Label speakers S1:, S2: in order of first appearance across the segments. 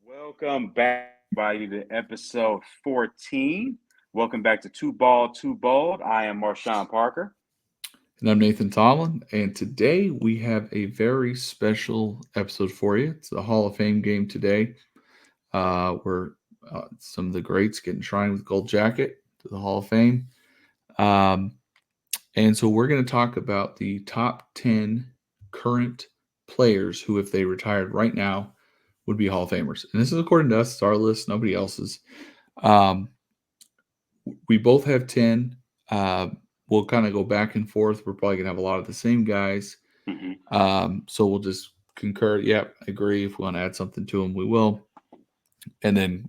S1: Welcome back, everybody, to episode 14. Welcome back to Two Ball, Two Bold. I am Marshon Parker.
S2: And I'm Nathan Tomlin, and today we have a very special episode for you. It's the Hall of Fame game today, where some of the greats get enshrined with gold jacket to the Hall of Fame. Um, and so we're going to talk about the top 10 current players who, if they retired right now, would be Hall of Famers. And this is according to us, it's our list, nobody else's. Um, we both have 10. Uh, we'll kind of go back and forth. We're probably going to have a lot of the same guys.
S1: Mhm.
S2: So we'll just concur. Yep, agree. If we want to add something to them, we will. And then,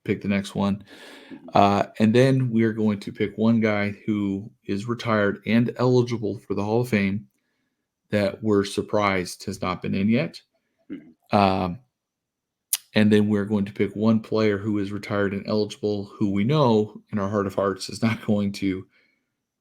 S2: pick the next one.
S1: Mhm.
S2: And then we're going to pick one guy who is retired and eligible for the Hall of Fame that we're surprised has not been in yet.
S1: Mhm.
S2: Um, and then we're going to pick one player who is retired and eligible who we know in our heart of hearts is not going to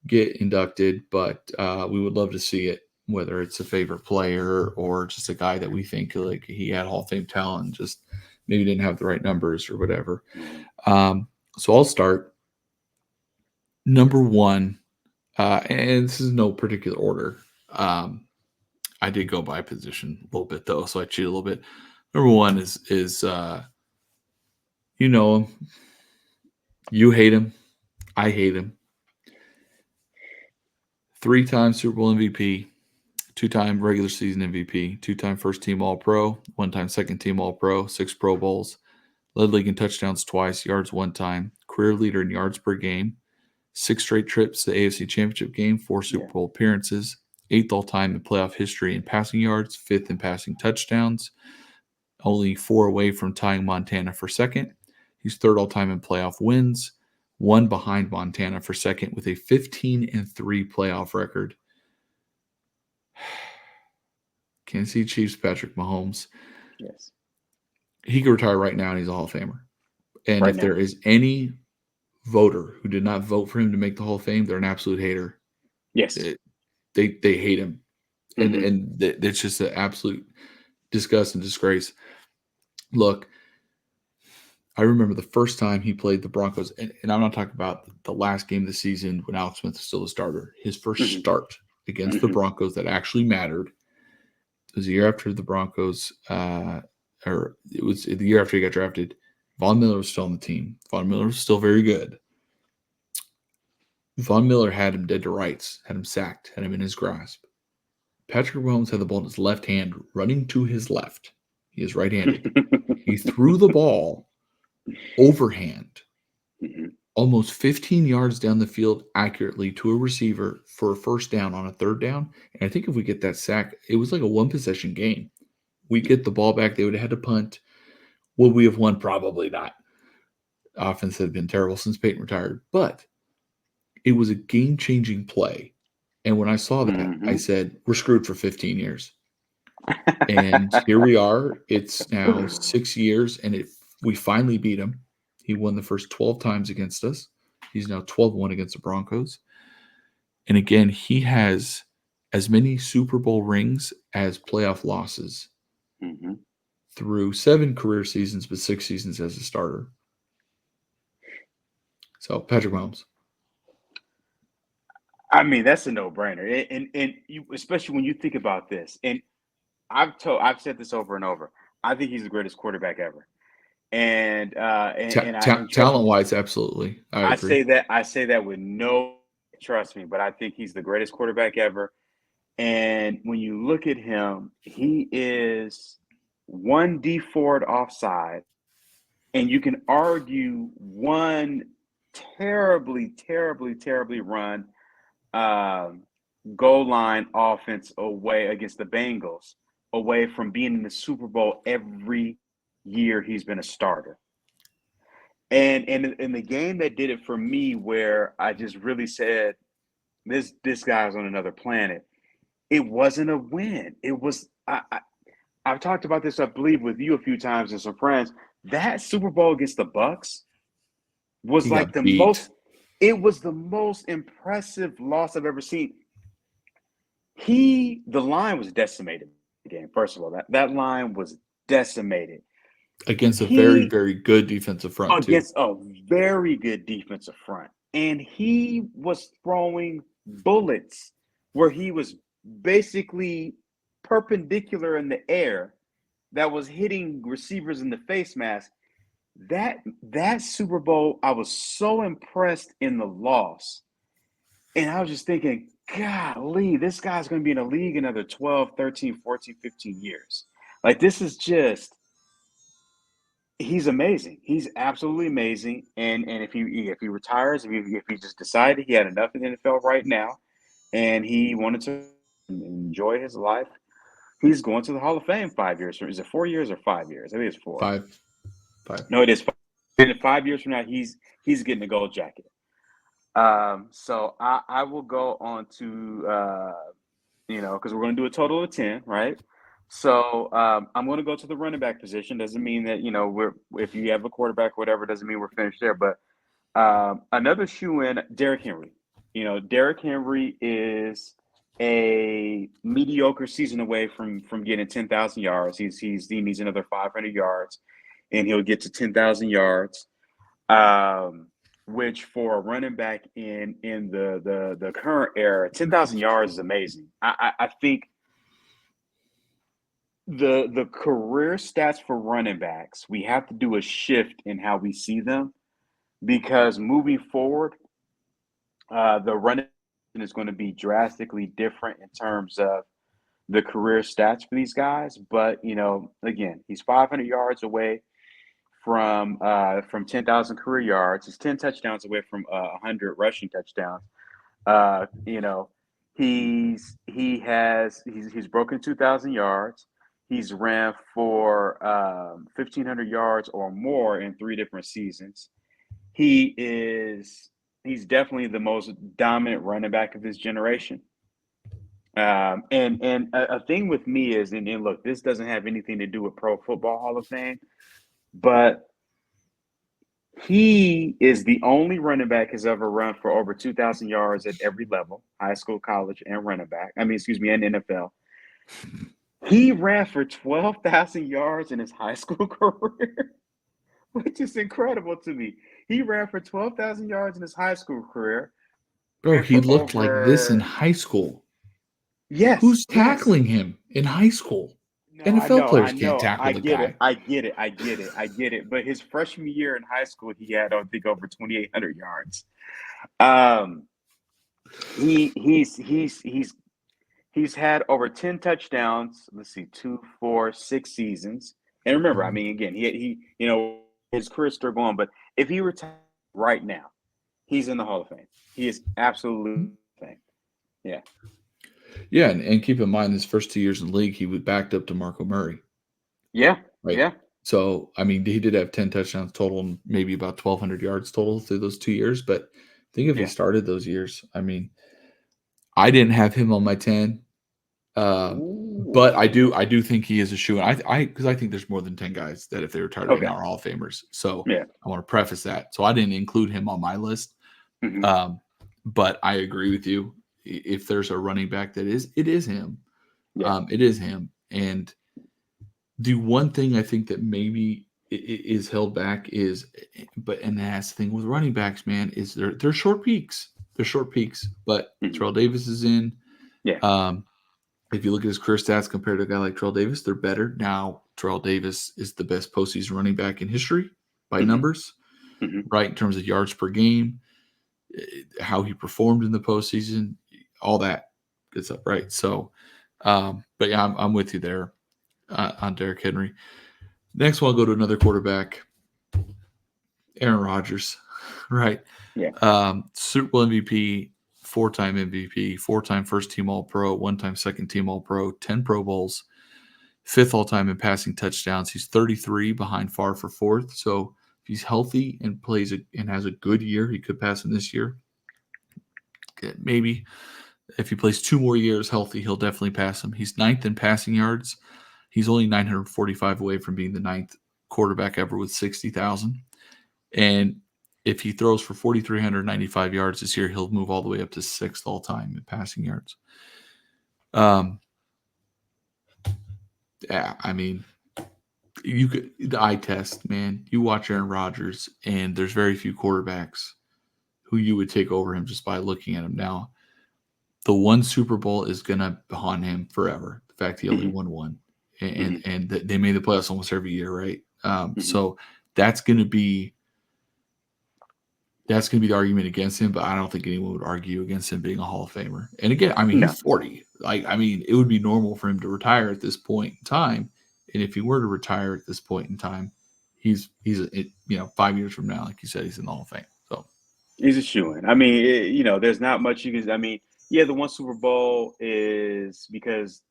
S2: get inducted, but we would love to see it, whether it's a favorite player or just a guy that we think like he had Hall of Fame talent, just maybe didn't have the right numbers or whatever.
S1: Mhm.
S2: So I'll start. Number one, and this is no particular order. I did go by position a little bit though, so I cheat a little bit. Number one is you know him, you hate him, I hate him. 3-time Super Bowl MVP, 2-time regular season MVP, 2-time first team All Pro, 1-time second team All Pro, 6 Pro Bowls, led league in touchdowns twice, yards 1 time, career leader in yards per game, 6 straight trips to the AFC Championship game, 4
S1: Yeah.
S2: Super Bowl appearances, 8th all time in playoff history in passing yards, 5th in passing touchdowns, only 4 away from tying Montana for second. He's 3rd all time in playoff wins, 1 behind Montana for second with a 15-3 playoff record. Kansas City Chiefs Patrick Mahomes.
S1: Yes.
S2: He could retire right now and he's a Hall of Famer. And
S1: Right
S2: if
S1: now.
S2: there is any voter who did not vote for him to make the Hall of Fame, they're an absolute hater.
S1: Yes.
S2: They hate him. And
S1: Mhm.
S2: it's just an absolute disgust and disgrace. Look, I remember the first time he played the Broncos, and I'm not talking about the last game of the season when Alex Smith was still the starter. His first
S1: Mhm.
S2: start against the
S1: Mhm.
S2: Broncos that actually mattered was the year after the Broncos, or it was the year after he got drafted. Von Miller was still on the team. Von Miller was still very good. Von Miller had him dead to rights, had him sacked, had him in his grasp. Patrick Mahomes had the ball in his left hand, running to his left. He is right handed. He threw the ball overhand,
S1: Mhm.
S2: almost 15 yards down the field accurately to a receiver for a first down on a 3rd down. And I think if we get that sack, it was like a 1-possession game. We get the ball back, they would have had to punt. Would we have won? Probably not. Offense had been terrible since Peyton retired, but it was a game changing play. And when I saw that, I
S1: Mhm.
S2: said, we're screwed for 15 years. And here we are. It's now 6 years, and we finally beat him. He won the first 12 times against us. He's now 12-1 against the Broncos. And again, he has as many Super Bowl rings as playoff losses
S1: Mhm.
S2: through 7 career seasons, but 6 seasons as a starter. So, Patrick Mahomes.
S1: I mean, that's a no-brainer. And you, especially when you think about this. And I've said this over and over. I think he's the greatest quarterback ever. And trust
S2: Talent wise, absolutely. I agree.
S1: I say that with no trust me, but I think he's the greatest quarterback ever. And when you look at him, he is one D forward offside, and you can argue one terribly run um, goal line offense away against the Bengals, away from being in the Super Bowl every year he's been a starter. And in the game that did it for me, where I just really said this guy's on another planet. It wasn't a win. It was I've talked about this, I believe, with you a few times and some friends. That Super Bowl against the Bucks was
S2: He
S1: like
S2: got beat.
S1: it was the most impressive loss I've ever seen. The line was decimated the game. First of all, that line was decimated.
S2: against a very,
S1: He
S2: very good defensive front too.
S1: against a very good defensive front, and he was throwing bullets where he was basically perpendicular in the air that was hitting receivers in the face mask. That Super Bowl, I was so impressed in the loss. And I was just thinking, golly, this guy's going to be in the league another 12, 13, 14, 15 years. Like, this is just, he's amazing. He's absolutely amazing. And if he retires, if he just decided he had enough in the NFL right now and he wanted to enjoy his life, he's going to the Hall of Fame 5 years from, is it 4 years or 5 years? I think it's four.
S2: Five.
S1: No, it is 5. In 5 years from now, he's getting a gold jacket. So I will go on to because we're going to do a total of 10, right? So I'm going to go to the running back position. Doesn't mean that if you have a quarterback, whatever, doesn't mean we're finished there. But another shoe in, Derrick Henry. Derrick Henry is a mediocre season away from getting 10,000 yards. He needs another 500 yards, and he'll get to 10,000 yards. Which for a running back in the current era, 10,000 yards is amazing. I think the career stats for running backs, we have to do a shift in how we see them, because moving forward, the running is going to be drastically different in terms of the career stats for these guys. But again, he's 500 yards away from 10,000 career yards. He's 10 touchdowns away from 100 rushing touchdowns. He's broken 2,000 yards. He's ran for 1,500 yards or more in 3 different seasons. He's definitely the most dominant running back of his generation. And a thing with me is, and look, this doesn't have anything to do with Pro Football Hall of Fame, but he is the only running back has ever run for over 2,000 yards at every level, high school, college, and running back. And NFL. He ran for 12,000 yards in his high school career, which is incredible to me. He ran for 12,000 yards in his high school career.
S2: Bro, he looked like this in high school. Who's tackling him in high school?
S1: No,
S2: NFL players can't tackle
S1: I
S2: the
S1: get
S2: guy.
S1: I get it. But his freshman year in high school, he had, I think, over 2,800 yards. He's had over 10 touchdowns. Let's see, 2, 4, 6 seasons. And remember, I mean, again, his career's still going. But if he retires right now, he's in the Hall of Fame. He is absolutely thing. Yeah.
S2: Yeah, and keep in mind, his first 2 years in the league, he was backed up to Marco Murray.
S1: Yeah.
S2: Right.
S1: Yeah.
S2: So, I mean, he did have 10 touchdowns total and maybe about 1,200 yards total through those 2 years. But I think if he started those years, I mean, I didn't have him on my 10. But I do think he is a shoe. Because I think there's more than 10 guys that if they retired right now are Hall of Famers. So I want to preface that. So I didn't include him on my list.
S1: Mm-hmm.
S2: But I agree with you. If there's a running back it is him.
S1: Yeah.
S2: It is him. And the one thing I think that maybe is held back is, and that's the thing with running backs, man, is they're short peaks. They're short peaks. But Terrell Davis is in.
S1: Yeah.
S2: If you look at his career stats compared to a guy like Terrell Davis, they're better. Now, Terrell Davis is the best postseason running back in history by numbers, right? In terms of yards per game, how he performed in the postseason, all that good stuff, right? So, but yeah, I'm with you there on Derrick Henry. Next one, I'll go to another quarterback, Aaron Rodgers, right?
S1: Yeah.
S2: Super Bowl MVP, 4-time MVP, 4-time first-team All-Pro, 1-time second-team All-Pro, 10 Pro Bowls, 5th all-time in passing touchdowns. He's 33 behind Favre for 4th. So if he's healthy and plays and has a good year, he could pass him this year. Maybe if he plays 2 more years healthy, he'll definitely pass him. He's 9th in passing yards. He's only 945 away from being the 9th quarterback ever with 60,000. And if he throws for 4,395 yards this year, he'll move all the way up to 6th all time in passing yards. Yeah, I mean, You could the eye test, man. You watch Aaron Rodgers, and there's very few quarterbacks who you would take over him just by looking at him. Now, the one Super Bowl is gonna haunt him forever. The fact he only
S1: Hmm.
S2: won one, and
S1: Hmm.
S2: and they made the playoffs almost every year, right?
S1: Hmm.
S2: So that's gonna be the argument against him. But I don't think anyone would argue against him being a Hall of Famer. And again, I mean,
S1: No,
S2: he's 40. Like, I mean, it would be normal for him to retire at this point in time. And if he were to retire at this point in time, he's 5 years from now, like you said, he's in the Hall of Fame. So
S1: he's a shoo-in. I mean, there's not much you can. I mean, yeah, the one Super Bowl is because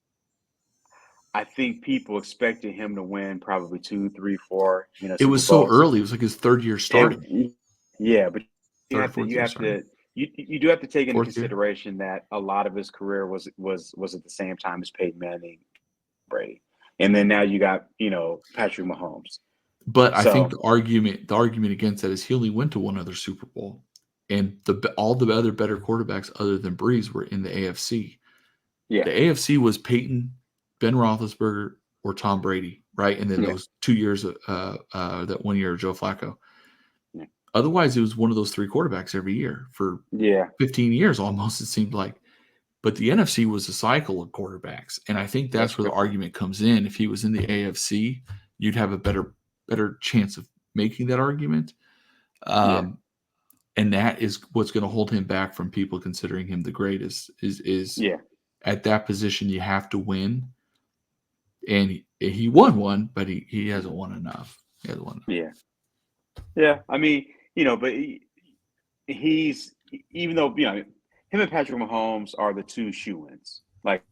S1: I think people expected him to win probably two, three, four,
S2: it
S1: Super
S2: was so
S1: Bowls.
S2: early. It was like his third year starting,
S1: Yeah, but
S2: third or fourth
S1: you
S2: year
S1: have
S2: starting,
S1: to you do have to take into
S2: fourth year.
S1: consideration that a lot of his career was at the same time as Peyton Manning, Brady, and then now you got Patrick Mahomes.
S2: But I think
S1: So
S2: the argument against that is he only went to one other Super Bowl, and all the other better quarterbacks other than Breeze were in the AFC.
S1: yeah,
S2: The AFC was Peyton, Ben Roethlisberger, or Tom Brady, right? And then
S1: yeah,
S2: those 2 years, that 1 year of Joe Flacco.
S1: yeah,
S2: Otherwise, it was one of those three quarterbacks every year for
S1: yeah,
S2: 15 years almost, it seemed like. But the NFC was a cycle of quarterbacks. And I think
S1: that's
S2: that's
S1: a
S2: where the
S1: good point.
S2: argument comes in. If he was in the AFC, you'd have a better chance of making that argument.
S1: Yeah,
S2: Um, and that is what's going to hold him back from people considering him the greatest is
S1: yeah,
S2: at that position you have to win. And he won one, but he hasn't won enough. He hasn't won enough.
S1: yeah, yeah. I mean, but he's even though him and Patrick Mahomes are the two shoe-ins, like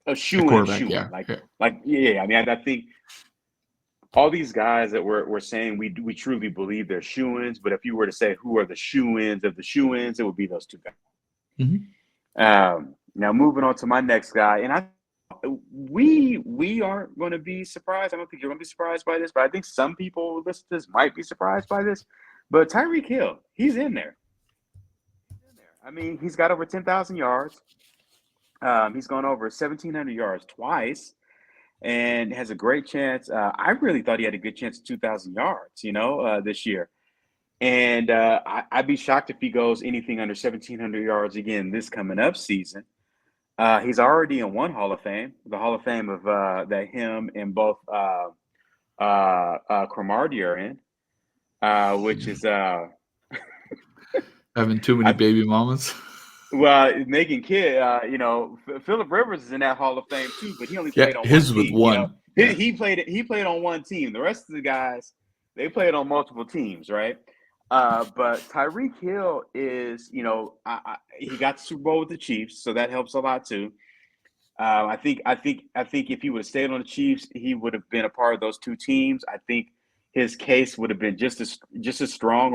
S1: a
S2: At
S1: shoe-in of
S2: quarterback,
S1: shoe-in,
S2: yeah. Yeah.
S1: like yeah. I mean, I think all these guys that we're saying we truly believe they're shoe-ins, but if you were to say who are the shoe-ins of the shoe-ins, it would be those two guys.
S2: Mm-hmm.
S1: Now moving on to my next guy, and we aren't going to be surprised. I don't think you're going to be surprised by this, but I think some people who listen to this might be surprised by this. But Tyreek Hill, he's in there. He's in there. I mean, he's got over 10,000 yards. He's gone over 1,700 yards twice and has a great chance. I really thought he had a good chance at 2,000 yards, this year. And I'd be shocked if he goes anything under 1,700 yards again this coming up season. He's already in one Hall of Fame, the Hall of Fame of that him and both Cromartie are in, which is
S2: Having too many
S1: I,
S2: baby mamas.
S1: well, making kid. Philip Rivers is in that Hall of Fame too, but he only
S2: Yeah,
S1: played on one
S2: his with
S1: team.
S2: one.
S1: He,
S2: Yeah.
S1: he played on one team. The rest of the guys they played on multiple teams, right? But Tyreek Hill is, he got the Super Bowl with the Chiefs, so that helps a lot too. I think if he would have stayed on the Chiefs, he would have been a part of those two teams. I think his case would have been just as strong.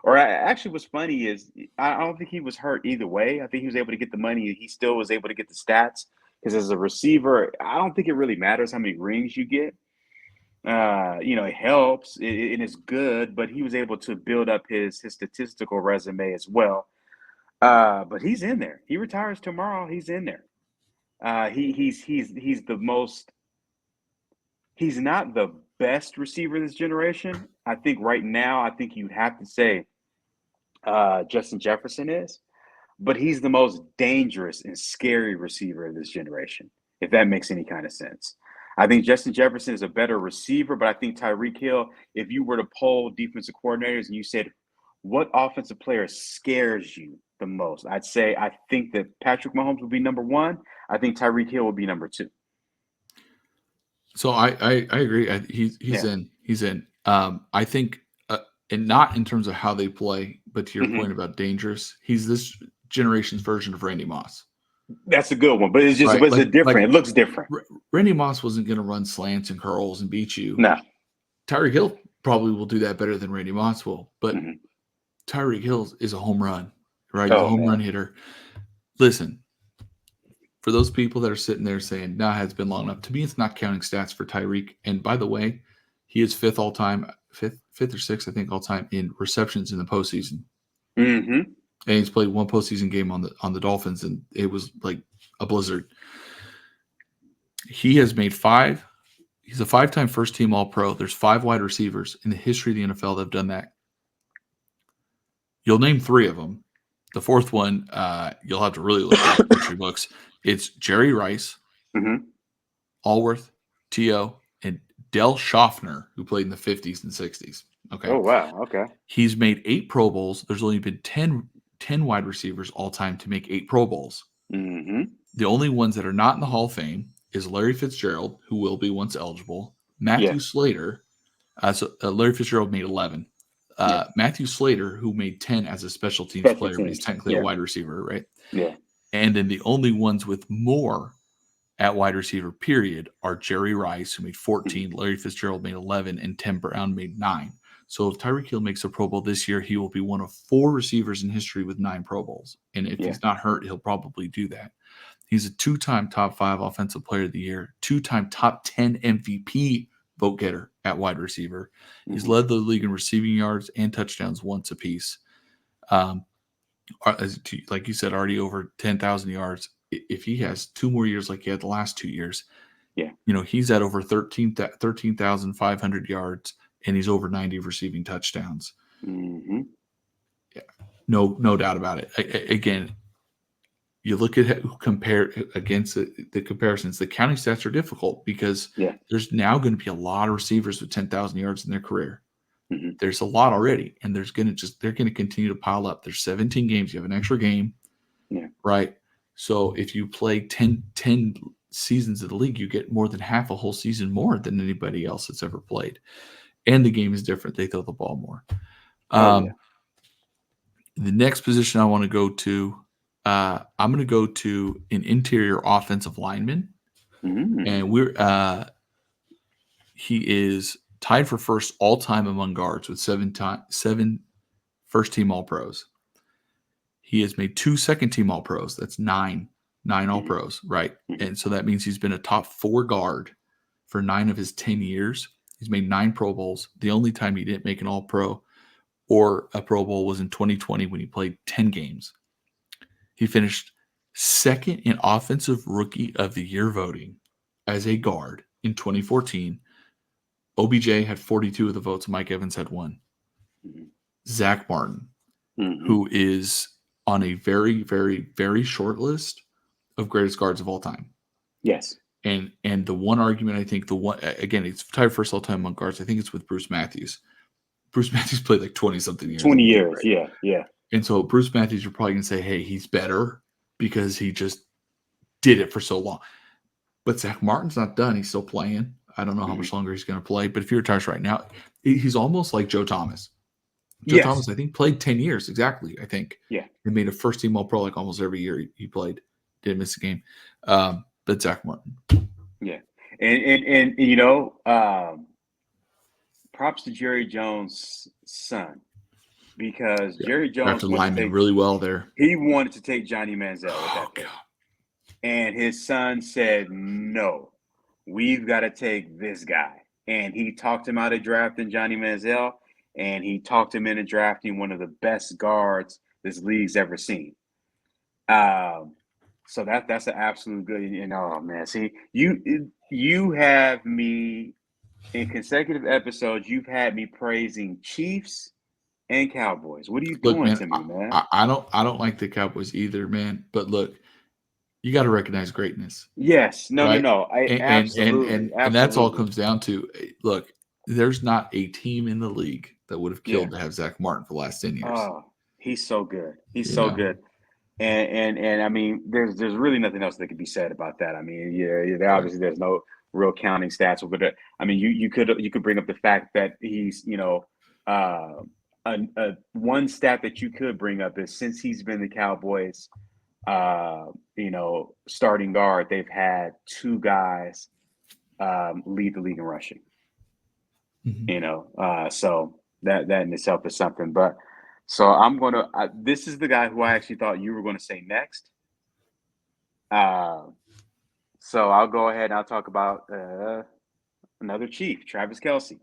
S1: Actually, what's funny is I don't think he was hurt either way. I think he was able to get the money. He still was able to get the stats because as a receiver, I don't think it really matters how many rings you get. It helps and it's good, but he was able to build up his statistical resume as well. But he's in there. He retires tomorrow. He's in there. He's the most. He's not the best receiver of this generation. I think right now, I think you have to say Justin Jefferson is, but he's the most dangerous and scary receiver of this generation. If that makes any kind of sense. I think Justin Jefferson is a better receiver, but I think Tyreek Hill, if you were to poll defensive coordinators and you said, what offensive player scares you the most? I'd say I think that Patrick Mahomes would be number one. I think Tyreek Hill would be number two.
S2: So I agree. He's
S1: Yeah.
S2: in. He's in. I think, and not in terms of how they play, but to your
S1: Hmm.
S2: point about dangerous, he's this generation's version of Randy Moss,
S1: That's a good one, but it's just
S2: right?
S1: was it
S2: Like
S1: different? It looks different.
S2: Randy Moss wasn't going to run slants and curls and beat you.
S1: No.
S2: Tyreek Hill probably will do that better than Randy Moss will, but
S1: Hmm.
S2: Tyreek Hill is a home run, right? He's a
S1: Oh
S2: home
S1: man.
S2: run hitter. Listen, for those people that are sitting there saying, "Nah, it's been long enough." To me, it's not counting stats for Tyreek. And by the way, he is fifth all time, fifth or sixth, I think, all time in receptions in the postseason.
S1: Hmm.
S2: And he's played one postseason game on the Dolphins, and it was like a blizzard. He has made 5 He's a 5-time first team All-Pro. There's 5 wide receivers in the history of the NFL that have done that. You'll name 3 of them. The fourth one, you'll have to really look at history books. It's Jerry Rice,
S1: Mm-hmm.
S2: Allworth, T.O., and Del Schaffner, who played in the 50s and 60s. Okay.
S1: Oh, wow. Okay.
S2: He's made 8 Pro Bowls. There's only been 10 wide receivers all time to make 8 Pro Bowls.
S1: Mm-hmm.
S2: The only ones that are not in the Hall of Fame is Larry Fitzgerald, who will be once eligible, Matthew
S1: Yeah.
S2: Slater. Larry Fitzgerald made 11.
S1: Yeah.
S2: Matthew Slater, who made 10 as a special teams
S1: Special
S2: player, but he's
S1: teams.
S2: technically a
S1: Yeah.
S2: wide receiver, right?
S1: Yeah.
S2: And then the only ones with more at wide receiver, period, are Jerry Rice, who made 14, Larry Fitzgerald made 11, and Tim Brown made 9. So if Tyreek Hill makes a Pro Bowl this year, he will be one of 4 receivers in history with 9 Pro Bowls. And if
S1: Yeah.
S2: he's not hurt, he'll probably do that. He's a 2-time top 5 offensive player of the year, 2-time top 10 MVP vote getter at wide receiver. He's led the league in receiving yards and touchdowns once apiece. Like you said, already over 10,000 yards. If he has 2 more years like he had the last 2 years,
S1: Yeah.
S2: He's at over 13,500 yards, and he's over 90 receiving touchdowns.
S1: Mm-hmm.
S2: Yeah, no doubt about it. Again, you look at who compare against the comparisons. The counting stats are difficult because there's now going to be a lot of receivers with 10,000 yards in their career.
S1: Mm-hmm.
S2: There's a lot already, and they're going to continue to pile up. There's 17 games. You have an extra game, right? So if you play 10 seasons of the league, you get more than half a whole season more than anybody else that's ever played. And the game is different. They throw the ball more. The next position I want to go to, I'm going to go to an interior offensive lineman.
S1: Mm-hmm.
S2: And he is tied for first all time among guards with 7 first team All Pros. He has made 2 second team All Pros. That's 9 All Pros, right? And so that means he's been a top 4 guard for 9 of his 10 years. He's made 9 Pro Bowls. The only time he didn't make an All Pro or a Pro Bowl was in 2020 when he played 10 games. He finished second in Offensive Rookie of the Year voting as a guard in 2014. OBJ had 42 of the votes. Mike Evans had 1. Zach Martin, who is on a very, very, very short list of greatest guards of all time.
S1: Yes.
S2: And the one argument, I think, again, it's tied first all time among guards. I think it's with Bruce Matthews. Bruce Matthews played like 20-something years.
S1: 20 years, right? Yeah.
S2: And so Bruce Matthews, you're probably going to say, hey, he's better because he just did it for so long. But Zach Martin's not done. He's still playing. I don't know how much longer he's going to play. But if he retires right now, he's almost like Joe Thomas. Joe Thomas, I think, played 10 years exactly, I think.
S1: Yeah.
S2: He made a first-team All-Pro like almost every year he played. Didn't miss a game. But Zach Martin.
S1: Yeah. And props to Jerry Jones' son. Because Jerry Jones
S2: lineman really well there.
S1: He wanted to take Johnny Manziel with that pick. And his son said, no, we've got to take this guy. And he talked him out of drafting Johnny Manziel, and he talked him into drafting one of the best guards this league's ever seen. So that's an absolute good. Oh man, see, you have me in consecutive episodes. You've had me praising Chiefs and Cowboys. What are you doing to me, man?
S2: I don't like the Cowboys either, man. But look, you got to recognize greatness.
S1: Yes, no.
S2: Absolutely. And that's all it comes down to. Look, there's not a team in the league that would have killed to have Zach Martin for the last 10 years.
S1: Oh, he's so good. He's so good. And I mean, there's really nothing else that could be said about that. I mean, obviously there's no real counting stats, but I mean, you could bring up the fact that he's one stat that you could bring up is since he's been the Cowboys starting guard, they've had 2 guys lead the league in rushing. So that in itself is something. But so I'm gonna. This is the guy who I actually thought you were going to say next. So I'll go ahead and I'll talk about another Chief, Travis Kelce.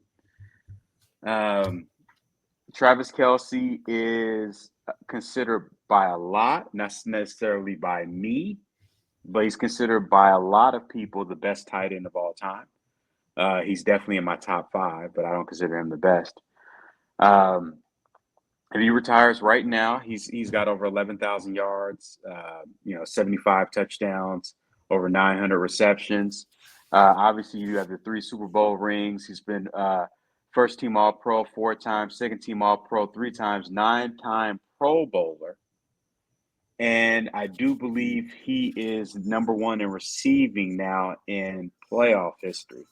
S1: Travis Kelce is considered by a lot, not necessarily by me, but he's considered by a lot of people the best tight end of all time. He's definitely in my top five, but I don't consider him the best. Um, if he retires right now, he's got over 11,000 yards, 75 touchdowns, over 900 receptions. Obviously, you have the 3 Super Bowl rings. He's been first team All Pro 4 times, second team All Pro 3 times, 9-time Pro Bowler. And I do believe he is number one in receiving now in playoff history,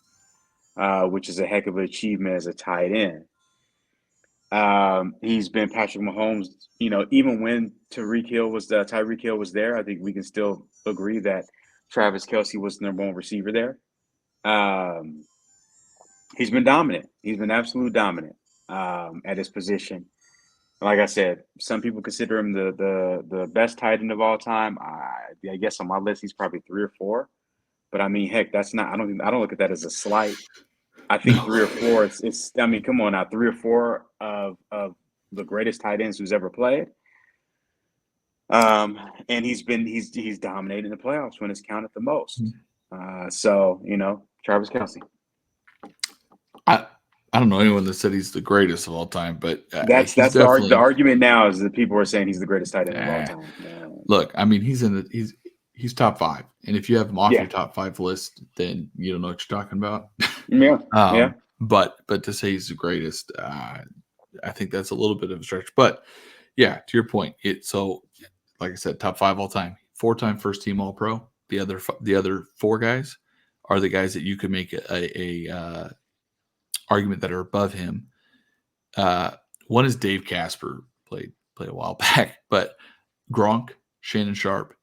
S1: which is a heck of an achievement as a tight end. He's been Patrick Mahomes, even when Tyreek Hill was there, I think we can still agree that Travis Kelce was the number one receiver there. He's been dominant. He's been absolute dominant at his position. Like I said, some people consider him the best tight end of all time. I guess on my list he's probably 3 or 4. But I mean, heck, that's not. I don't look at that as a slight. I think 3 or 4. It's. I mean, come on now, 3 or 4 of the greatest tight ends who's ever played. And he's dominated in the playoffs when it's counted the most. So Travis Kelce.
S2: I don't know anyone that said he's the greatest of all time, but
S1: that's the argument now is that people are saying he's the greatest tight end of all time.
S2: Look, I mean, he's top 5, and if you have him off your top 5 list, then you don't know what you're talking about.
S1: Yeah.
S2: But to say he's the greatest, I think that's a little bit of a stretch. But yeah, to your point, like I said, top 5 all time, 4-time first team All Pro. The other 4 guys are the guys that you could make a argument that are above him. One is Dave Casper, played a while back, but Gronk, Shannon Sharp,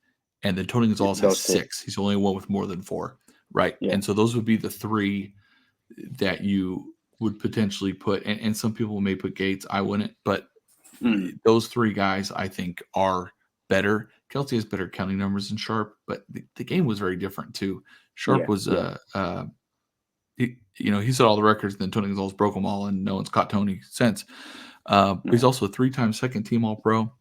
S2: and then Tony Gonzalez has 6. He's the only one with more than 4, right? Yeah. And so those would be the 3 that you would potentially put, and some people may put Gates. I wouldn't, but those 3 guys I think are better. Kelce has better counting numbers than Sharp, but the game was very different too. Sharp was he set all the records, and then Tony Gonzalez broke them all, and no one's caught Tony since. He's also a 3-time second team All Pro.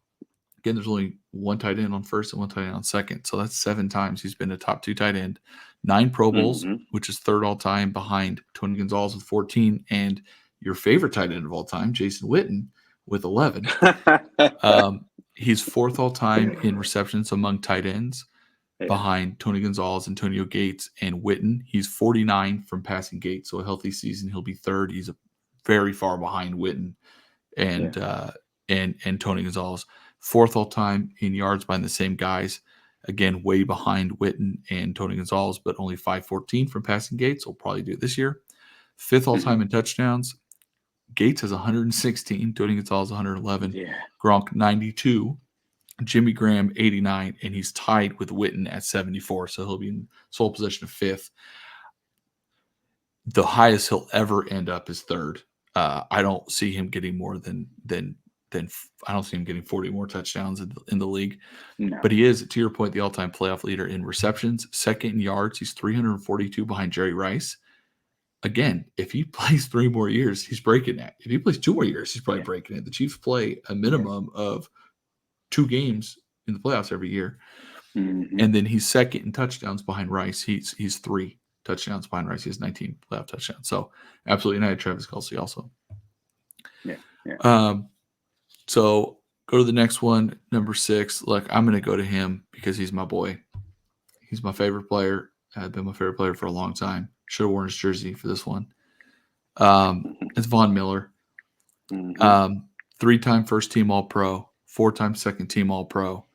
S2: Again, there's only 1 tight end on first and 1 tight end on second, so that's 7 times he's been a top 2 tight end. 9 Pro Bowls, which is 3rd all time behind Tony Gonzalez with 14, and your favorite tight end of all time, Jason Witten, with 11. He's 4th all time in receptions among tight ends, behind Tony Gonzalez, Antonio Gates, and Witten. He's 49 from passing Gates, so a healthy season he'll be 3rd. He's very far behind Witten and Tony Gonzalez. 4th all time in yards behind the same guys. Again, way behind Witten and Tony Gonzalez, but only 514 from passing Gates. We'll probably do it this year. 5th all time in touchdowns. Gates has 116. Tony Gonzalez 111. Gronk 92. Jimmy Graham 89, and he's tied with Witten at 74, so he'll be in sole possession of 5th. The highest he'll ever end up is 3rd. I don't see him getting more than I don't see him getting 40 more touchdowns in the league. No. But he is, to your point, the all-time playoff leader in receptions, 2nd in yards. He's 342 behind Jerry Rice. Again, if he plays 3 more years, he's breaking that. If he plays 2 more years, he's probably breaking it. The Chiefs play a minimum of 2 games in the playoffs every year. And then he's 2nd in touchdowns behind Rice. He's 3 touchdowns behind Rice. He has 19 playoff touchdowns. So absolutely not Travis Kelce also. So go to the next one, number 6. Look, I'm going to go to him because he's my boy. He's my favorite player. I've been my favorite player for a long time. Should have worn his jersey for this one. It's Von Miller. 3-time first team All Pro. 4-time second team All Pro,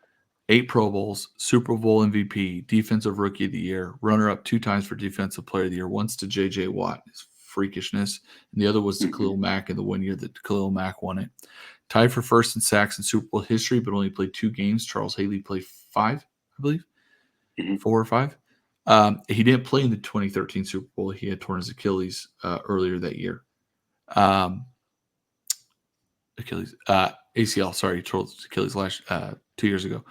S2: 8 Pro Bowls, Super Bowl MVP, Defensive Rookie of the Year, runner-up 2 times for Defensive Player of the Year, once to J.J. Watt, his freakishness, and the other was to Khalil Mack in the 1 year that Khalil Mack won it. Tied for first in sacks in Super Bowl history, but only played 2 games. Charles Haley played 5, I believe, 4 or 5. He didn't play in the 2013 Super Bowl. He had torn his Achilles earlier that year. ACL, sorry, torn his Achilles last 2 years ago.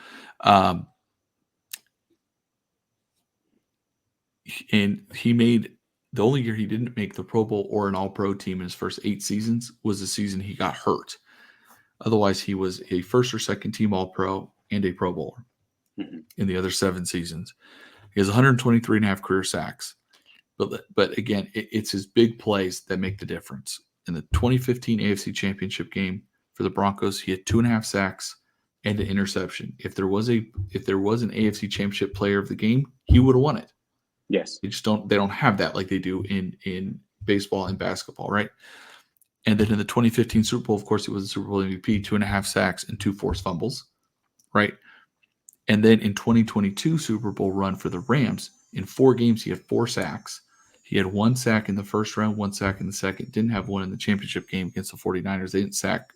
S2: And he made the only year he didn't make the Pro Bowl or an All-Pro team in his first 8 seasons was the season he got hurt. Otherwise, he was a first or second team All-Pro and a Pro Bowler in the other 7 seasons. He has 123.5 career sacks. But again, it's his big plays that make the difference. In the 2015 AFC Championship game for the Broncos, he had 2.5 sacks and an interception. If there was an AFC Championship Player of the Game, he would have won it.
S1: Yes.
S2: They don't have that like they do in baseball and basketball, right? And then in the 2015 Super Bowl, of course, he was the Super Bowl MVP, 2.5 sacks and 2 forced fumbles, right? And then in 2022 Super Bowl run for the Rams, in 4 games, he had 4 sacks. He had 1 sack in the first round, 1 sack in the second. Didn't have one in the championship game against the 49ers. They didn't sack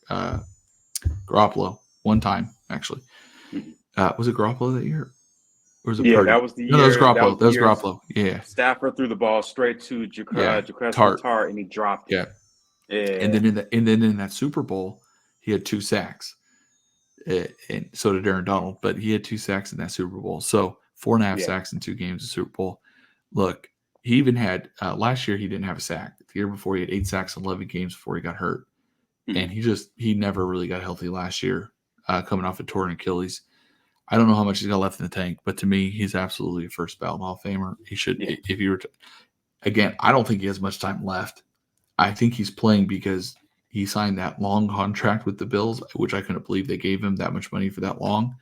S2: Garoppolo one time, actually. Was it Garoppolo that year? Or was it Purdy?
S1: That was the
S2: No,
S1: year.
S2: that was Garoppolo. Yeah.
S1: Stafford threw the ball straight to
S2: Tart.
S1: Tart, and he dropped it.
S2: Yeah. And then in that Super Bowl, he had 2 sacks. And so did Aaron Donald, but he had 2 sacks in that Super Bowl. So 4.5 sacks in 2 games in Super Bowl. Look, he even had last year he didn't have a sack. The year before he had 8 sacks in 11 games before he got hurt, and he never really got healthy last year, coming off a torn Achilles. I don't know how much he's got left in the tank, but to me, he's absolutely a first ballot Hall of Famer. He should, if you were to, again, I don't think he has much time left. I think he's playing because he signed that long contract with the Bills, which I couldn't believe they gave him that much money for that long.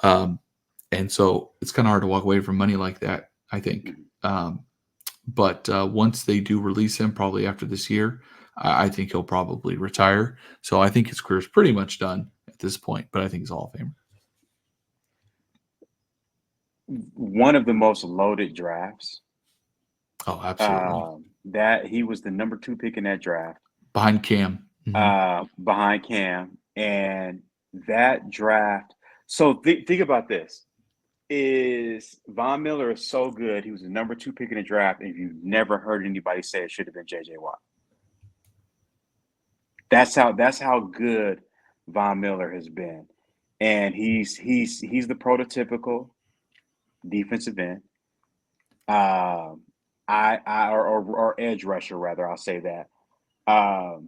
S2: And so it's kind of hard to walk away from money like that, I think. But once they do release him, probably after this year, I think he'll probably retire. So I think his career is pretty much done at this point, but I think he's a Hall of Famer.
S1: One of the most loaded drafts.
S2: Oh, absolutely.
S1: That he was the number 2 pick in that draft.
S2: Behind Cam.
S1: Behind Cam. And that draft. So think about this. Von Miller is so good. He was the number 2 pick in the draft, and you've never heard anybody say it should have been J.J. Watt. That's how good Von Miller has been, and he's the prototypical defensive end, or edge rusher rather. I'll say that. I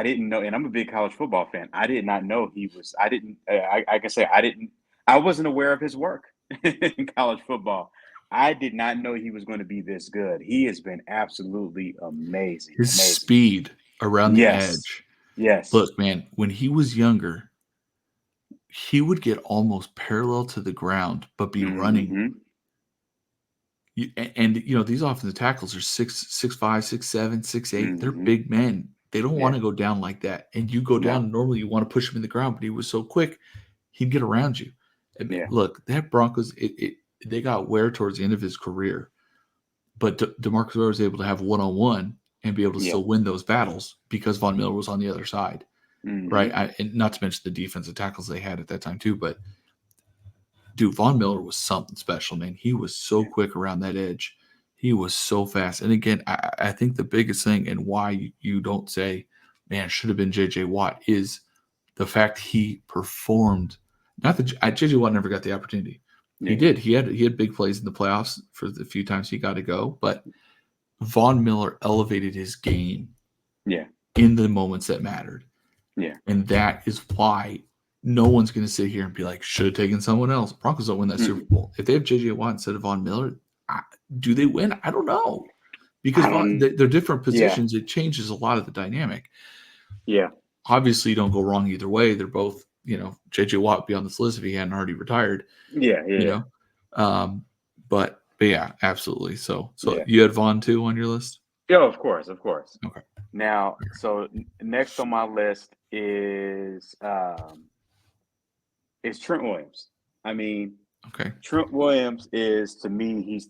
S1: didn't know, and I'm a big college football fan. I did not know he was. I didn't. I can say I didn't. I wasn't aware of his work in college football. I did not know he was going to be this good. He has been absolutely amazing.
S2: His speed around the edge.
S1: Yes.
S2: Look, man, when he was younger, he would get almost parallel to the ground, but be running. And these offensive tackles are 6'5", 6'7", 6'8". They're big men. They don't want to go down like that. And you go down, normally you want to push him in the ground, but he was so quick, he'd get around you. Look, that Broncos, they got wear towards the end of his career, but DeMarcus Ware was able to have one-on-one and be able to still win those battles because Von Miller was on the other side, right? And not to mention the defensive tackles they had at that time too, but dude, Von Miller was something special, man. He was so quick around that edge. He was so fast. And again, I think the biggest thing and why you don't say, man, should have been J.J. Watt is the fact he performed. Not that J.J. Watt never got the opportunity. Yeah. He did. He had big plays in the playoffs for the few times he got to go. But Von Miller elevated his game in the moments that mattered.
S1: Yeah.
S2: And that is why no one's going to sit here and be like, should have taken someone else. Broncos don't win that Super Bowl. If they have J.J. Watt instead of Von Miller, do they win? I don't know. Because they're different positions. It changes a lot of the dynamic.
S1: Yeah.
S2: Obviously, you don't go wrong either way. They're both, J.J. Watt would be on this list if he hadn't already retired.
S1: Yeah.
S2: But yeah, absolutely. So you had Von too on your list?
S1: Yeah, of course.
S2: Okay.
S1: Now, so next on my list is Trent Williams. I mean, Trent Williams is, to me, he's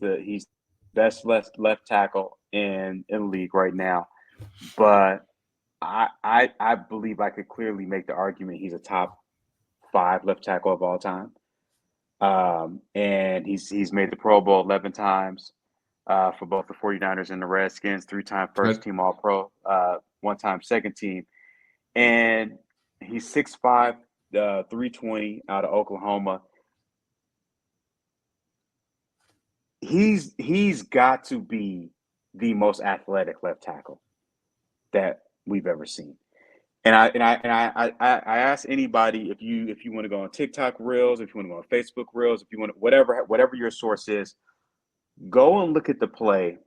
S1: best left tackle in the league right now. But I believe I could clearly make the argument he's a top 5 left tackle of all time. And he's made the Pro Bowl 11 times for both the 49ers and the Redskins, 3-time first team All-Pro, 1-time second team. And he's 6'5", 320 out of Oklahoma. He's got to be the most athletic left tackle that we've ever seen. And I ask anybody, if you want to go on TikTok Reels, if you want to go on Facebook Reels, if you want to, whatever your source is, Go and look at the play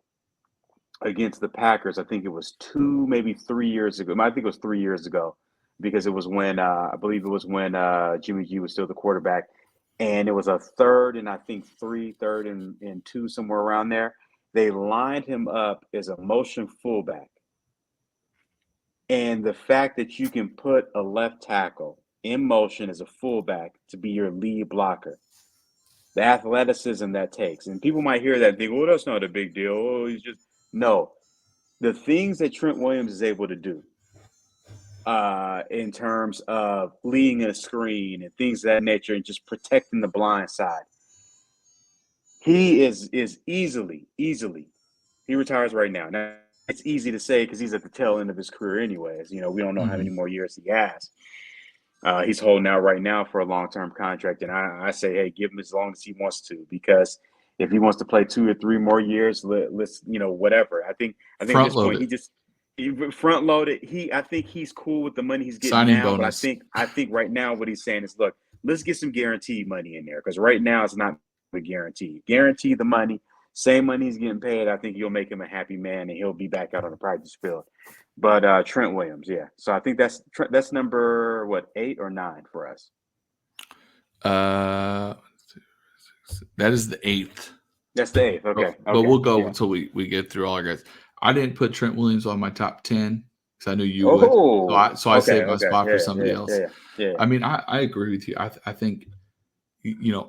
S1: against the Packers. I think it was 2, maybe 3 years ago. I think it was 3 years ago, because it was when I believe it was when Jimmy G was still the quarterback, and it was a third and I think three, third and two, somewhere around there. They lined him up as a motion fullback, and the fact that you can put a left tackle in motion as a fullback to be your lead blocker, the athleticism that takes, and people might hear that and think, "Oh, that's not a big deal. Oh, he's just..." No, the things that Trent Williams is able to do in terms of leading a screen and things of that nature and just protecting the blind side. He is easily. He retires right now. Now it's easy to say because he's at the tail end of his career anyways. You know, we don't know how many more years he has. He's holding out right now for a long-term contract, and I say, hey, give him as long as he wants to, because if he wants to play 2 or 3 more years, let's whatever. I think at
S2: Front
S1: this
S2: load
S1: point
S2: it.
S1: he front loaded. I think he's cool with the money he's getting
S2: Signing
S1: now,
S2: bonus.
S1: but I think right now what he's saying is, look, let's get some guaranteed money in there, because right now it's not a guarantee. Guarantee the money, same money he's getting paid. I think you'll make him a happy man, and he'll be back out on the practice field. But Trent Williams, yeah. So I think that's number, what, 8 or 9 for us.
S2: That is the 8th.
S1: That's the 8th. Okay.
S2: But we'll go
S1: Yeah.
S2: until we get through all our guys. I didn't put Trent Williams on my top 10 because I knew you
S1: Oh,
S2: would. So I saved my spot
S1: yeah,
S2: for somebody else.
S1: Yeah.
S2: I mean, I agree with you. I think,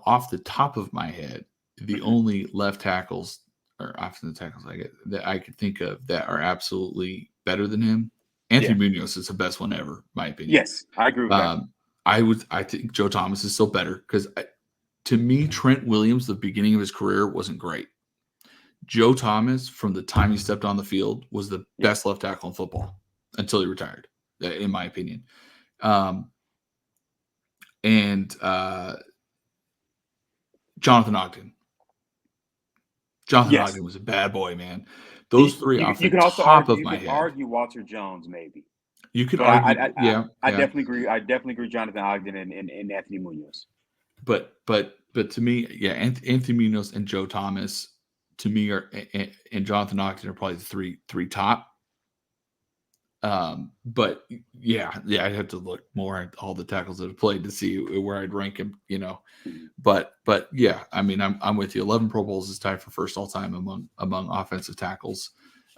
S2: off the top of my head, the only left tackles or offensive tackles that I could think of that are absolutely better than him, Anthony Munoz is the best one ever, my opinion.
S1: Yes, I agree with that.
S2: I think Joe Thomas is still better because, to me, Trent Williams, the beginning of his career wasn't great. Joe Thomas, from the time he stepped on the field, was the best left tackle in football until he retired, in my opinion. And Jonathan Ogden. Ogden was a bad boy, man. Those three off the top of my head. You could
S1: argue Walter Jones, maybe.
S2: You could argue,
S1: I definitely agree. I definitely agree. Jonathan Ogden and Anthony Munoz.
S2: But to me, Anthony Munoz and Joe Thomas, to me, and Jonathan Ogden are probably the three top. But I'd have to look more at all the tackles that have played to see where I'd rank him. But yeah, I mean, I'm with you. 11 Pro Bowls is tied for first all time among offensive tackles.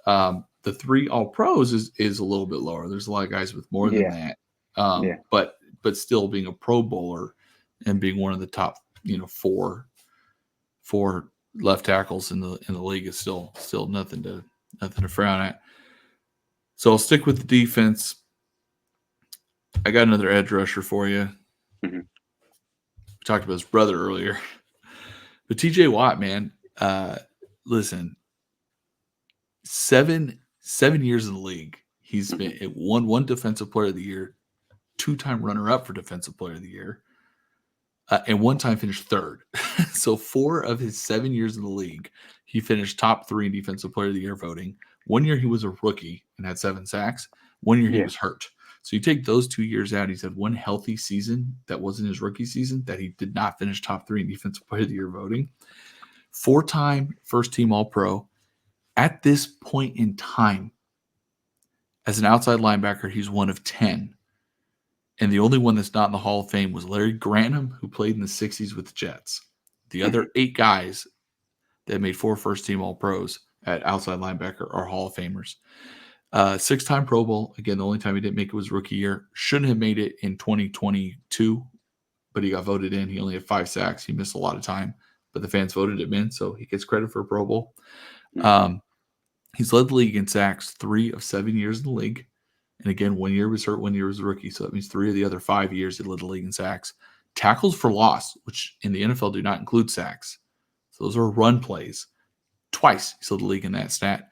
S2: The 3 All Pros is a little bit lower. There's a lot of guys with more than that. But still, being a Pro Bowler and being one of the top, 4 left tackles in the league is still nothing to frown at. So I'll stick with the defense. I got another edge rusher for you.
S1: Mm-hmm.
S2: We talked about his brother earlier. But TJ Watt, man, listen, 7 years in the league. He's been one Defensive Player of the Year, 2-time runner-up for Defensive Player of the Year, and 1-time finished 3rd. So 4 of his 7 years in the league, he finished top 3 in Defensive Player of the Year voting. 1 year he was a rookie and had 7 sacks. 1 year he was hurt. So you take those 2 years out, he's had 1 healthy season that wasn't his rookie season that he did not finish top 3 in Defensive Player of the Year voting. 4-time first-team All-Pro. At this point in time, as an outside linebacker, he's one of 10. And the only one that's not in the Hall of Fame was Larry Grantham, who played in the 60s with the Jets. The other 8 guys that made 4 first-team All-Pros at outside linebacker are Hall of Famers. 6-time Pro Bowl. Again, the only time he didn't make it was rookie year. Shouldn't have made it in 2022, but he got voted in. He only had 5 sacks. He missed a lot of time, but the fans voted him in, so he gets credit for a Pro Bowl. He's led the league in sacks 3 of 7 years in the league. And again, 1 year was hurt, 1 year was a rookie. So that means 3 of the other 5 years he led the league in sacks. Tackles for loss, which in the NFL do not include sacks. So those are run plays. Twice he's led the league in that stat.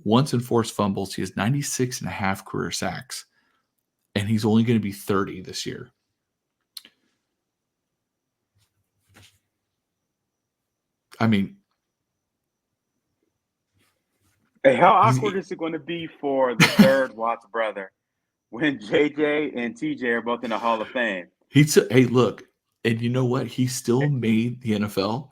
S2: Once in forced fumbles. He has 96.5 career sacks. And he's only going to be 30 this year. I mean,
S1: hey, how awkward is it going to be for the third Watts brother when JJ and TJ are both in the Hall of Fame?
S2: Hey, look, and you know what? He still made the NFL,